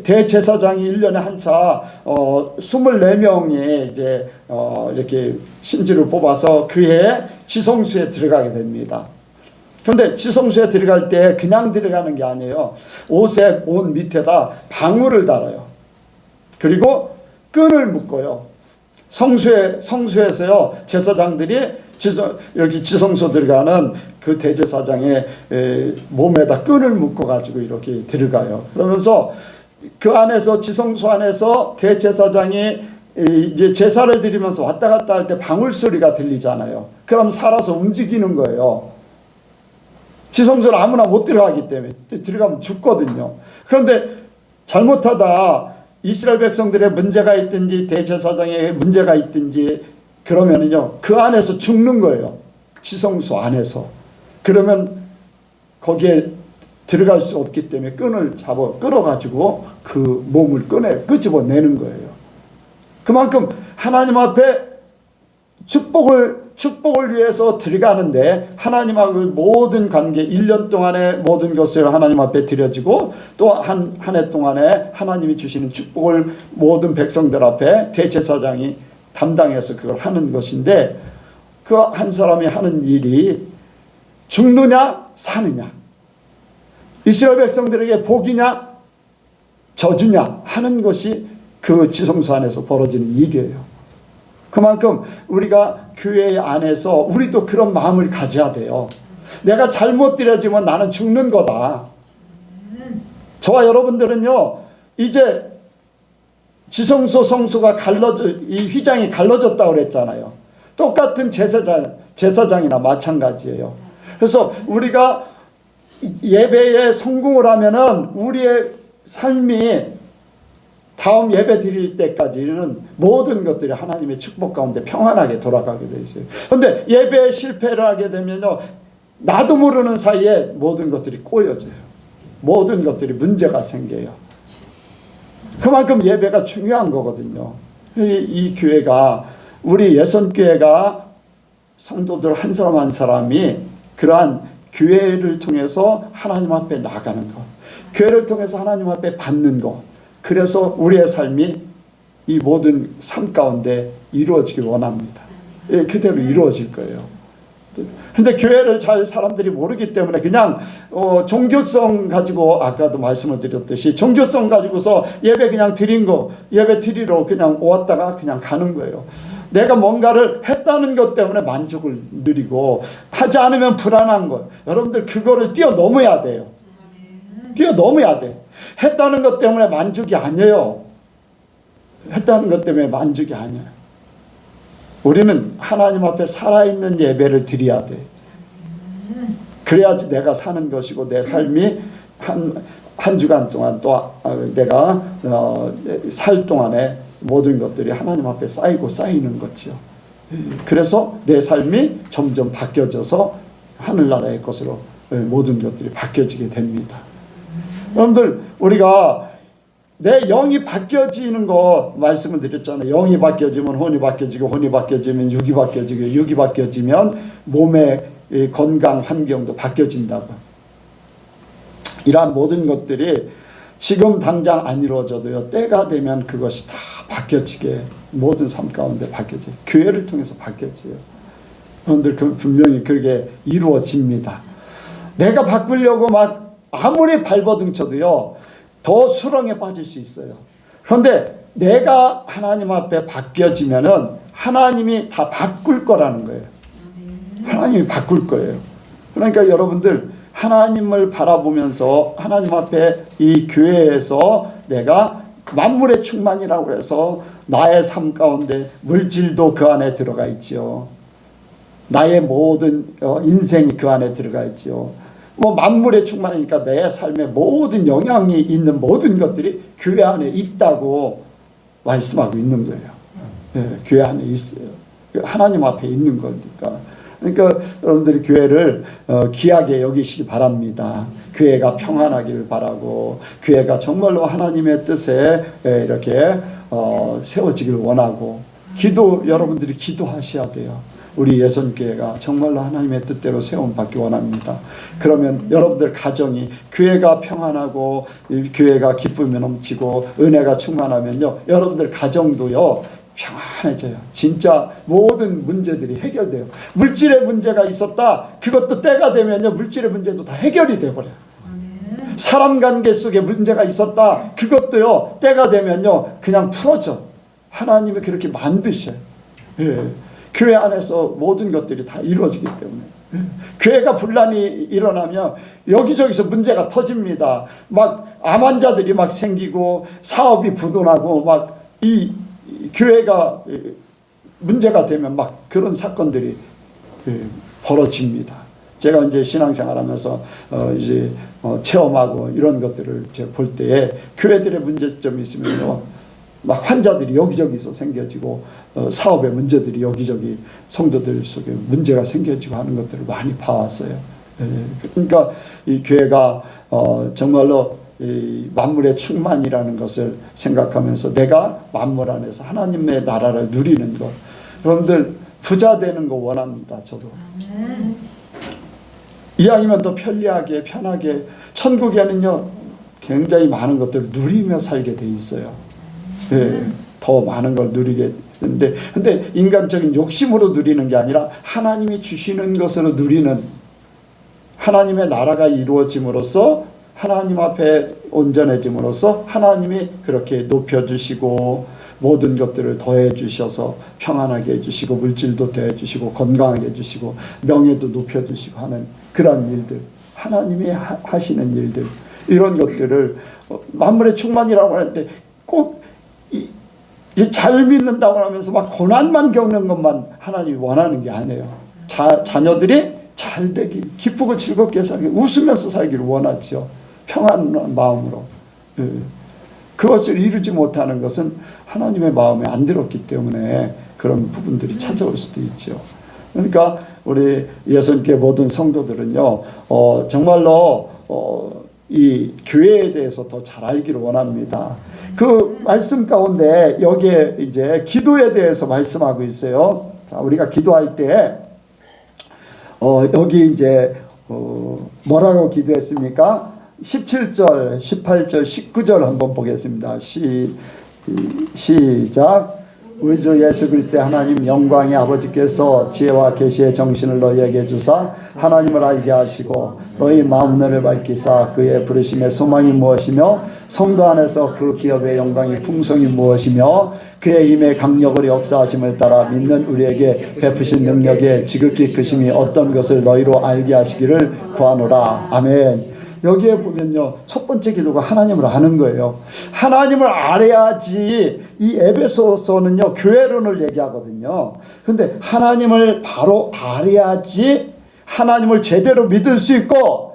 대제사장이 1년에 한 차 24명이 이제 이렇게 신지를 뽑아서 그해 지성소에 들어가게 됩니다. 그런데 지성소에 들어갈 때 그냥 들어가는 게 아니에요. 옷에 옷 밑에다 방울을 달아요. 그리고 끈을 묶어요. 성소에서요 제사장들이 여기 지성소 들어가는 그 대제사장의 몸에다 끈을 묶어 가지고 이렇게 들어가요. 그러면서 그 안에서 지성소 안에서 대제사장이 이제 제사를 드리면서 왔다 갔다 할 때 방울 소리가 들리잖아요. 그럼 살아서 움직이는 거예요. 지성소를 아무나 못 들어가기 때문에 들어가면 죽거든요. 그런데 잘못하다 이스라엘 백성들의 문제가 있든지 대제사장의 문제가 있든지 그러면은요 그 안에서 죽는 거예요. 지성소 안에서. 그러면 거기에 들어갈 수 없기 때문에 끈을 끌어가지고 그 몸을 끄집어내는 거예요. 그만큼 하나님 앞에 축복을 위해서 들어가는데 하나님하고 모든 관계 1년 동안의 모든 것을 하나님 앞에 드려지고 또 한 해 동안에 하나님이 주시는 축복을 모든 백성들 앞에 대제사장이 담당해서 그걸 하는 것인데 그 한 사람이 하는 일이 죽느냐 사느냐 이스라엘 백성들에게 복이냐 저주냐 하는 것이 그 지성소 안에서 벌어지는 일이에요. 그만큼 우리가 교회 안에서 우리도 그런 마음을 가져야 돼요. 내가 잘못 드려지면 나는 죽는 거다. 저와 여러분들은요 이제 지성소 성소가 이 휘장이 갈라졌다고 그랬잖아요. 똑같은 제사장이나 마찬가지예요. 그래서 우리가 예배에 성공을 하면은 우리의 삶이 다음 예배 드릴 때까지는 모든 것들이 하나님의 축복 가운데 평안하게 돌아가게 돼 있어요. 그런데 예배에 실패를 하게 되면요 나도 모르는 사이에 모든 것들이 꼬여져요. 모든 것들이 문제가 생겨요. 그만큼 예배가 중요한 거거든요. 이 교회가 우리 예선교회가 성도들 한 사람 한 사람이 그러한 교회를 통해서 하나님 앞에 나가는 것, 교회를 통해서 하나님 앞에 받는 것, 그래서 우리의 삶이 이 모든 삶 가운데 이루어지길 원합니다. 그대로 이루어질 거예요. 그런데 교회를 잘 사람들이 모르기 때문에 그냥 종교성 가지고 아까도 말씀을 드렸듯이 종교성 가지고서 예배 그냥 드린 거 예배 드리러 그냥 왔다가 그냥 가는 거예요. 내가 뭔가를 했다는 것 때문에 만족을 누리고 하지 않으면 불안한 것. 여러분들 그거를 뛰어넘어야 돼요. 뛰어넘어야 돼. 했다는 것 때문에 만족이 아니에요. 했다는 것 때문에 만족이 아니에요. 우리는 하나님 앞에 살아있는 예배를 드려야 돼. 그래야지 내가 사는 것이고 내 삶이 한 주간 동안 또 내가 살 동안에 모든 것들이 하나님 앞에 쌓이는 거죠. 그래서 내 삶이 점점 바뀌어져서 하늘나라의 것으로 모든 것들이 바뀌어지게 됩니다. 여러분들 우리가 내 영이 바뀌어지는 거 말씀을 드렸잖아요. 영이 바뀌어지면 혼이 바뀌어지고 혼이 바뀌어지면 육이 바뀌어지고 육이 바뀌어지면 몸의 건강 환경도 바뀌어진다고. 이러한 모든 것들이 지금 당장 안 이루어져도요 때가 되면 그것이 다 바뀌어지게 모든 삶 가운데 바뀌어져요. 교회를 통해서 바뀌어져요. 여러분들 분명히 그렇게 이루어집니다. 내가 바꾸려고 막 아무리 발버둥 쳐도요 더 수렁에 빠질 수 있어요. 그런데 내가 하나님 앞에 바뀌어지면은 하나님이 다 바꿀 거라는 거예요. 하나님이 바꿀 거예요. 그러니까 여러분들 하나님을 바라보면서 하나님 앞에 이 교회에서 내가 만물의 충만이라고 해서 나의 삶 가운데 물질도 그 안에 들어가 있죠. 나의 모든 인생이 그 안에 들어가 있죠. 뭐 만물의 충만이니까 내 삶에 모든 영향이 있는 모든 것들이 교회 안에 있다고 말씀하고 있는 거예요. 예, 교회 안에 있어요. 하나님 앞에 있는 거니까. 그러니까 여러분들이 교회를 귀하게 여기시기 바랍니다. 교회가 평안하기를 바라고 교회가 정말로 하나님의 뜻에 이렇게 세워지길 원하고 여러분들이 기도하셔야 돼요. 우리 예선교회가 정말로 하나님의 뜻대로 세움받기 원합니다. 그러면 여러분들 가정이 교회가 평안하고 교회가 기쁨이 넘치고 은혜가 충만하면요, 여러분들 가정도요 평안해져요. 진짜 모든 문제들이 해결돼요. 물질의 문제가 있었다, 그것도 때가 되면요 물질의 문제도 다 해결이 돼버려요. 사람 관계 속에 문제가 있었다, 그것도요 때가 되면요 그냥 풀어져. 하나님이 그렇게 만드셔요. 예. 교회 안에서 모든 것들이 다 이루어지기 때문에. 예. 교회가 분란이 일어나면 여기저기서 문제가 터집니다. 막 암 환자들이 막 생기고 사업이 부도나고 막 이 교회가 문제가 되면 막 그런 사건들이 벌어집니다. 제가 이제 신앙생활하면서 이제 체험하고 이런 것들을 제가 볼 때에 교회들의 문제점이 있으면요, 막 환자들이 여기저기서 생겨지고 사업의 문제들이 여기저기 성도들 속에 문제가 생겨지고 하는 것들을 많이 봐왔어요. 그러니까 이 교회가 정말로 이 만물의 충만이라는 것을 생각하면서 내가 만물 안에서 하나님의 나라를 누리는 것, 여러분들 부자 되는 거 원합니다. 저도. 이왕이면 더 편리하게 편하게, 천국에는요 굉장히 많은 것들을 누리며 살게 돼 있어요. 예, 더 많은 걸 누리게 되는데, 근데 인간적인 욕심으로 누리는 게 아니라 하나님이 주시는 것으로 누리는, 하나님의 나라가 이루어짐으로써 하나님 앞에 온전해짐으로써 하나님이 그렇게 높여주시고 모든 것들을 더해 주셔서 평안하게 해주시고 물질도 더해 주시고 건강하게 해주시고 명예도 높여주시고 하는 그런 일들, 하나님이 하시는 일들, 이런 것들을 만물의 충만이라고 하는데 꼭 잘 믿는다고 하면서 막 고난만 겪는 것만 하나님이 원하는 게 아니에요. 자녀들이 잘 되기, 기쁘고 즐겁게 살기, 웃으면서 살기를 원하죠. 평안한 마음으로. 그것을 이루지 못하는 것은 하나님의 마음에 안 들었기 때문에 그런 부분들이 찾아올 수도 있죠. 그러니까 우리 예선교회 모든 성도들은요, 정말로 이 교회에 대해서 더 잘 알기를 원합니다. 그 말씀 가운데 여기에 이제 기도에 대해서 말씀하고 있어요. 자, 우리가 기도할 때 여기 이제 뭐라고 기도했습니까? 17절, 18절, 19절 한번 보겠습니다. 시작. 우리 주 예수 그리스도의 하나님 영광의 아버지께서 지혜와 계시의 정신을 너희에게 주사 하나님을 알게 하시고 너희 마음문을 밝히사 그의 부르심의 소망이 무엇이며 성도 안에서 그 기업의 영광이 풍성이 무엇이며 그의 힘의 강력으로 역사하심을 따라 믿는 우리에게 베푸신 능력의 지극히 크심이 어떤 것을 너희로 알게 하시기를 구하노라. 아멘. 여기에 보면요, 첫 번째 기도가 하나님을 아는 거예요. 하나님을 알아야지. 이 에베소서는요 교회론을 얘기하거든요. 근데 하나님을 바로 알아야지 하나님을 제대로 믿을 수 있고,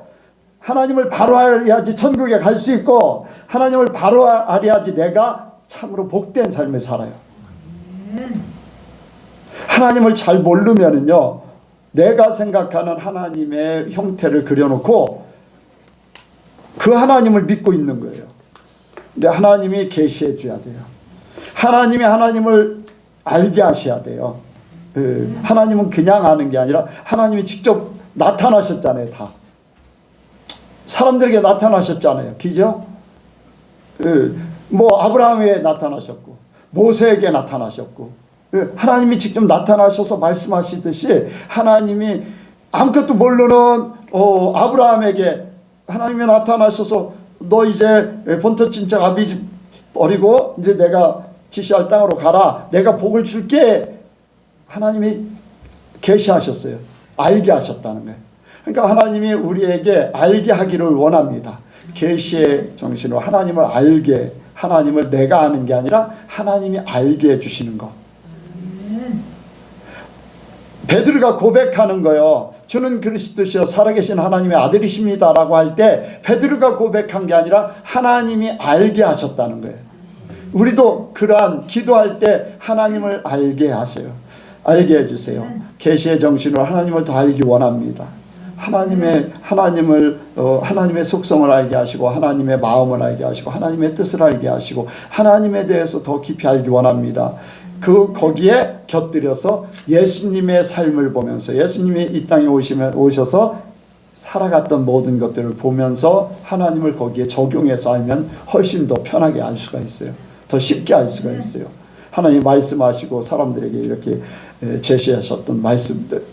하나님을 바로 알아야지 천국에 갈 수 있고, 하나님을 바로 알아야지 내가 참으로 복된 삶을 살아요. 하나님을 잘 모르면은요, 내가 생각하는 하나님의 형태를 그려놓고 그 하나님을 믿고 있는 거예요. 근데 하나님이 계시해 줘야 돼요. 하나님이 하나님을 알게 하셔야 돼요. 하나님은 그냥 아는 게 아니라 하나님이 직접 나타나셨잖아요. 다 사람들에게 나타나셨잖아요. 그죠? 뭐 아브라함에 나타나셨고 모세에게 나타나셨고, 하나님이 직접 나타나셔서 말씀하시듯이 하나님이 아무것도 모르는 아브라함에게 하나님이 나타나셔서 너 이제 본토 친척 아비집 버리고 이제 내가 지시할 땅으로 가라. 내가 복을 줄게. 하나님이 계시하셨어요. 알게 하셨다는 거예요. 그러니까 하나님이 우리에게 알게 하기를 원합니다. 계시의 정신으로 하나님을 알게, 하나님을 내가 아는 게 아니라 하나님이 알게 해주시는 거. 베드로가 고백하는 거요. 주는 그리스도시여 살아계신 하나님의 아들이십니다 라고 할 때 베드로가 고백한 게 아니라 하나님이 알게 하셨다는 거예요. 우리도 그러한 기도할 때 하나님을 알게 하세요. 알게 해주세요. 계시의 정신으로 하나님을 더 알기 원합니다. 하나님의 속성을 알게 하시고 하나님의 마음을 알게 하시고 하나님의 뜻을 알게 하시고 하나님에 대해서 더 깊이 알기 원합니다. 거기에 곁들여서 예수님의 삶을 보면서 예수님이 이 땅에 오셔서 살아갔던 모든 것들을 보면서 하나님을 거기에 적용해서 알면 훨씬 더 편하게 알 수가 있어요. 더 쉽게 알 수가 있어요. 하나님 말씀하시고 사람들에게 이렇게 제시하셨던 말씀들,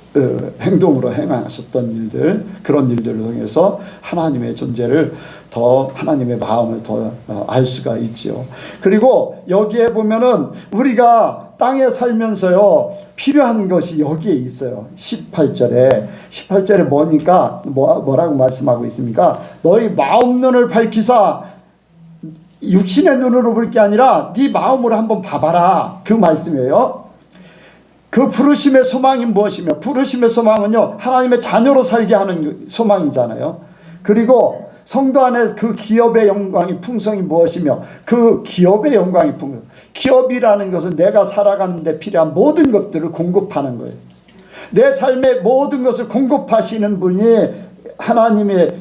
행동으로 행하셨던 일들, 그런 일들을 통해서 하나님의 존재를 더, 하나님의 마음을 더 알 수가 있지요. 그리고 여기에 보면은 우리가 땅에 살면서요, 필요한 것이 여기에 있어요. 18절에 뭐니까, 뭐라고 말씀하고 있습니까? 너희 마음 눈을 밝히사, 육신의 눈으로 볼 게 아니라 네 마음으로 한번 봐봐라. 그 말씀이에요. 그 부르심의 소망이 무엇이며, 부르심의 소망은요, 하나님의 자녀로 살게 하는 소망이잖아요. 그리고 성도 안에 그 기업의 영광이 풍성이 무엇이며, 그 기업의 영광이 풍성. 기업이라는 것은 내가 살아가는 데 필요한 모든 것들을 공급하는 거예요. 내 삶의 모든 것을 공급하시는 분이 하나님의,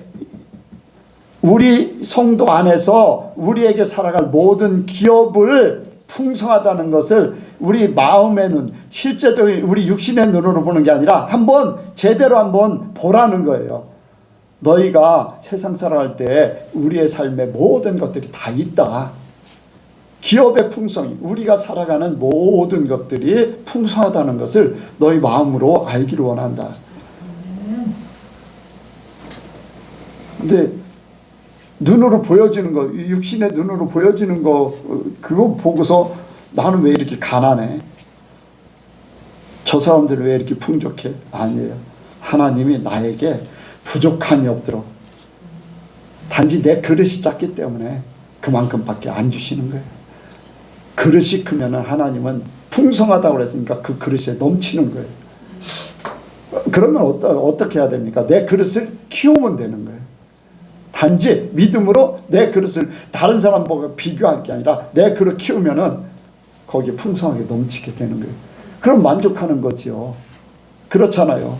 우리 성도 안에서 우리에게 살아갈 모든 기업을 풍성하다는 것을 우리 마음의 눈, 실제적인 우리 육신의 눈으로 보는 게 아니라 제대로 한번 보라는 거예요. 너희가 세상 살아갈 때 우리의 삶의 모든 것들이 다 있다. 기업의 풍성이, 우리가 살아가는 모든 것들이 풍성하다는 것을 너희 마음으로 알기를 원한다. 근데 눈으로 보여지는 거, 육신의 눈으로 보여지는 거, 그거 보고서 나는 왜 이렇게 가난해? 저 사람들은 왜 이렇게 풍족해? 아니에요. 하나님이 나에게 부족함이 없도록, 단지 내 그릇이 작기 때문에 그만큼밖에 안 주시는 거예요. 그릇이 크면 하나님은 풍성하다고 그랬으니까 그 그릇에 넘치는 거예요. 그러면 어떻게 해야 됩니까? 내 그릇을 키우면 되는 거예요. 단지 믿음으로 내 그릇을 다른 사람보다 비교할 게 아니라 내 그릇 키우면은 거기에 풍성하게 넘치게 되는 거예요. 그럼 만족하는 거지요. 그렇잖아요.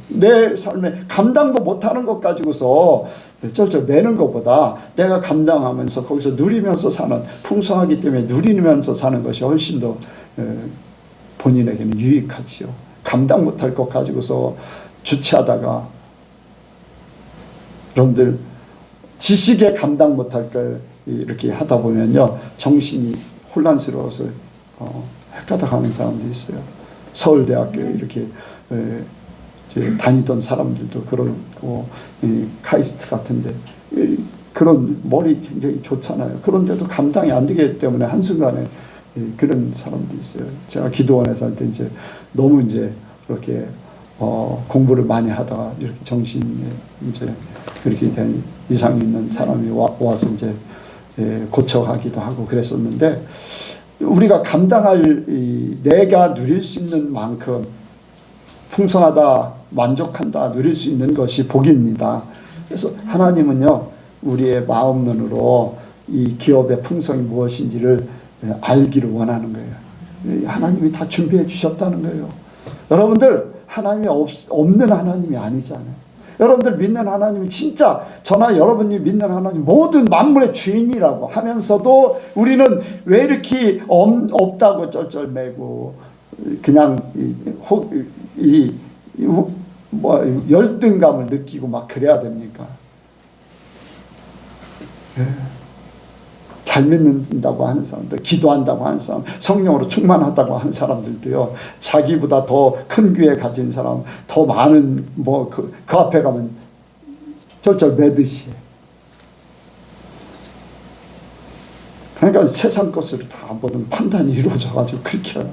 내 삶에 감당도 못하는 것 가지고서 쩔쩔 매는 것보다 내가 감당하면서 거기서 누리면서 사는, 풍성하기 때문에 누리면서 사는 것이 훨씬 더 본인에게는 유익하지요. 감당 못할 것 가지고서 주체하다가, 여러분들 지식에 감당 못할 걸 이렇게 하다 보면요, 정신이 혼란스러워서 헷가닥 하는 사람도 있어요. 서울대학교에 이렇게 다니던 사람들도 그렇고, 카이스트 같은데 그런 머리 굉장히 좋잖아요. 그런데도 감당이 안 되기 때문에 한순간에 그런 사람도 있어요. 제가 기도원에서 할 때 이제 너무 이제 그렇게 공부를 많이 하다가 이렇게 정신에 이제 그렇게 된 이상 있는 사람이 와서 이제 고쳐가기도 하고 그랬었는데, 우리가 감당할 내가 누릴 수 있는 만큼 풍성하다, 만족한다, 누릴 수 있는 것이 복입니다. 그래서 하나님은요, 우리의 마음 눈으로 이 기업의 풍성이 무엇인지를 알기를 원하는 거예요. 하나님이 다 준비해 주셨다는 거예요. 여러분들, 하나님이 없는 하나님이 아니잖아요. 여러분들 믿는 하나님이 진짜, 저나 여러분이 믿는 하나님 모든 만물의 주인이라고 하면서도 우리는 왜 이렇게 없다고 쩔쩔매고 그냥 열등감을 느끼고 막 그래야 됩니까? 잘 믿는다고 하는 사람들, 기도한다고 하는 사람, 성령으로 충만하다고 하는 사람들도요, 자기보다 더 큰 교회 가진 사람, 더 많은 그 앞에 가면 쩔쩔 매듯이 해. 그러니까 세상 것으로 다 모든 판단이 이루어져가지고 그렇게 해야 돼.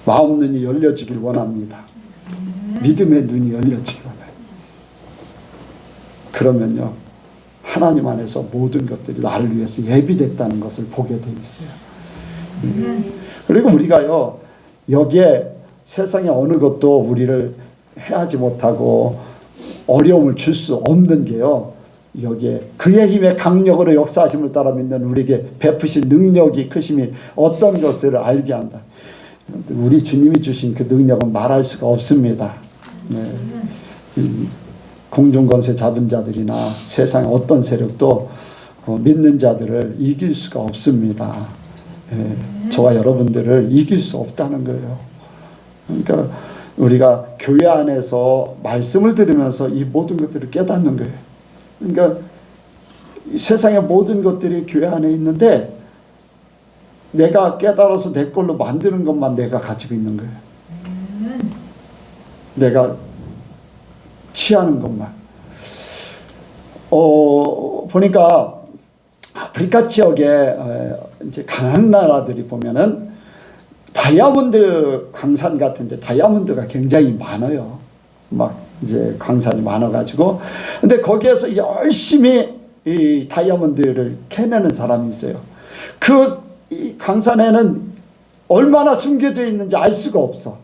마음 눈이 열려지길 원합니다. 믿음의 눈이 열려지길 원해요. 그러면요, 하나님 안에서 모든 것들이 나를 위해서 예비됐다는 것을 보게 돼 있어요. 그리고 우리가요, 여기에 세상의 어느 것도 우리를 해하지 못하고 어려움을 줄 수 없는 게요, 여기에 그의 힘의 강력으로 역사하심을 따라 믿는 우리에게 베푸신 능력이 크심이 어떤 것을 알게 한다. 우리 주님이 주신 그 능력은 말할 수가 없습니다. 네. 공중권세 잡은 자들이나 세상의 어떤 세력도 믿는 자들을 이길 수가 없습니다. 저와 여러분들을 이길 수 없다는 거예요. 그러니까 우리가 교회 안에서 말씀을 들으면서 이 모든 것들을 깨닫는 거예요. 그러니까 세상의 모든 것들이 교회 안에 있는데 내가 깨달아서 내 걸로 만드는 것만 내가 가지고 있는 거예요. 내가 취하는 것만. 보니까 아프리카 지역에 이제 강한 나라들이 보면은 다이아몬드 광산 같은데 다이아몬드가 굉장히 많아요. 막 이제 광산이 많아가지고. 근데 거기에서 열심히 이 다이아몬드를 캐내는 사람이 있어요. 이 광산에는 얼마나 숨겨져 있는지 알 수가 없어.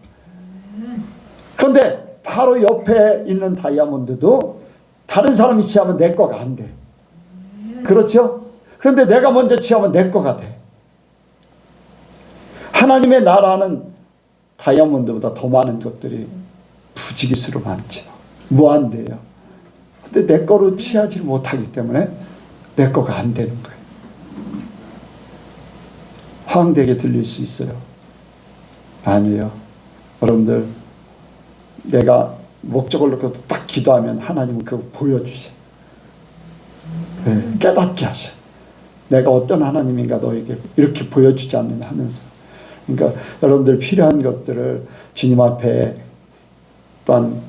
그런데 바로 옆에 있는 다이아몬드도 다른 사람이 취하면 내 거가 안 돼. 그렇죠? 그런데 내가 먼저 취하면 내 거가 돼. 하나님의 나라는 다이아몬드보다 더 많은 것들이 부지기수로 많죠. 무한대요. 근데 내 거로 취하지 못하기 때문에 내 거가 안 되는 거예요. 황되게 들릴 수 있어요. 아니에요. 여러분들, 내가 목적을 놓고 딱 기도하면 하나님은 그거 보여주셔. 네, 깨닫게 하셔. 내가 어떤 하나님인가 너에게 이렇게 보여주지 않느냐 하면서. 그러니까 여러분들 필요한 것들을 주님 앞에 또한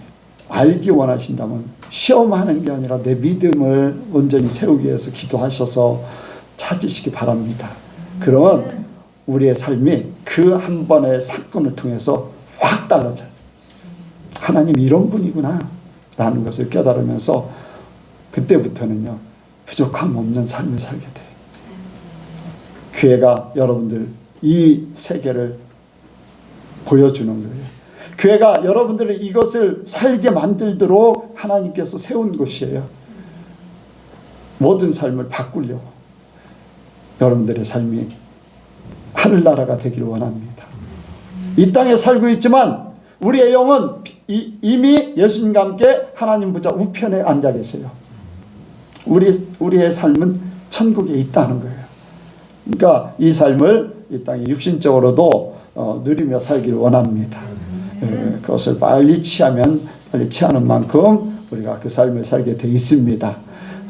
알기 원하신다면 시험하는 게 아니라 내 믿음을 온전히 세우기 위해서 기도하셔서 찾으시기 바랍니다. 그러면 우리의 삶이 그 한 번의 사건을 통해서 확 달라져요. 하나님 이런 분이구나 라는 것을 깨달으면서 그때부터는요 부족함 없는 삶을 살게 돼요. 교회가 여러분들 이 세계를 보여주는 거예요. 교회가 여러분들을 이것을 살게 만들도록 하나님께서 세운 곳이에요. 모든 삶을 바꾸려고 여러분들의 삶이 하늘나라가 되기를 원합니다. 이 땅에 살고 있지만 우리의 영은 이미 예수님과 함께 하나님 보좌 우편에 앉아 계세요. 우리의 삶은 천국에 있다는 거예요. 그러니까 이 삶을 이 땅에 육신적으로도 누리며 살기를 원합니다. 그것을 빨리 취하면 빨리 취하는 만큼 우리가 그 삶을 살게 돼 있습니다.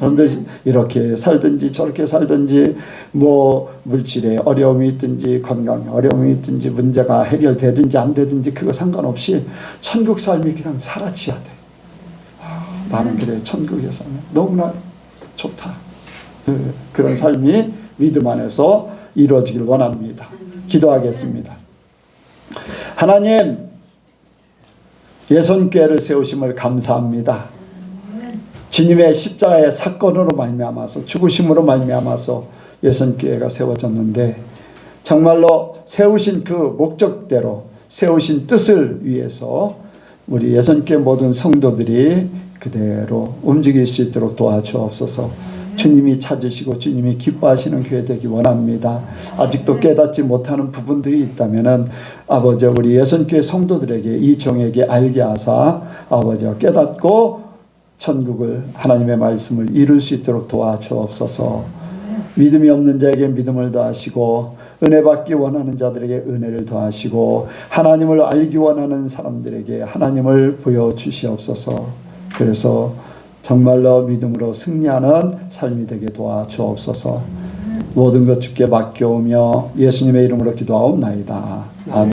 여러분들 이렇게 살든지 저렇게 살든지 뭐 물질에 어려움이 있든지 건강에 어려움이 있든지 문제가 해결되든지 안 되든지 그거 상관없이 천국 삶이 그냥 살아지야 돼. 나는 그래 천국에 살면 너무나 좋다. 그런 삶이 믿음 안에서 이루어지길 원합니다. 기도하겠습니다. 하나님, 예선교회를 세우심을 감사합니다. 주님의 십자가의 사건으로 말미암아서 죽으심으로 말미암아서 예선교회가 세워졌는데 정말로 세우신 그 목적대로 세우신 뜻을 위해서 우리 예선교회 모든 성도들이 그대로 움직일 수 있도록 도와주옵소서. 주님이 찾으시고 주님이 기뻐하시는 교회 되기 원합니다. 아직도 깨닫지 못하는 부분들이 있다면은 아버지 우리 예선교회 성도들에게 이 종에게 알게 하사 아버지 깨닫고 천국을 하나님의 말씀을 이룰 수 있도록 도와주옵소서. 믿음이 없는 자에게 믿음을 더하시고 은혜 받기 원하는 자들에게 은혜를 더하시고 하나님을 알기 원하는 사람들에게 하나님을 보여주시옵소서. 그래서 정말로 믿음으로 승리하는 삶이 되게 도와주옵소서. 모든 것 주께 맡겨오며 예수님의 이름으로 기도하옵나이다. 아멘.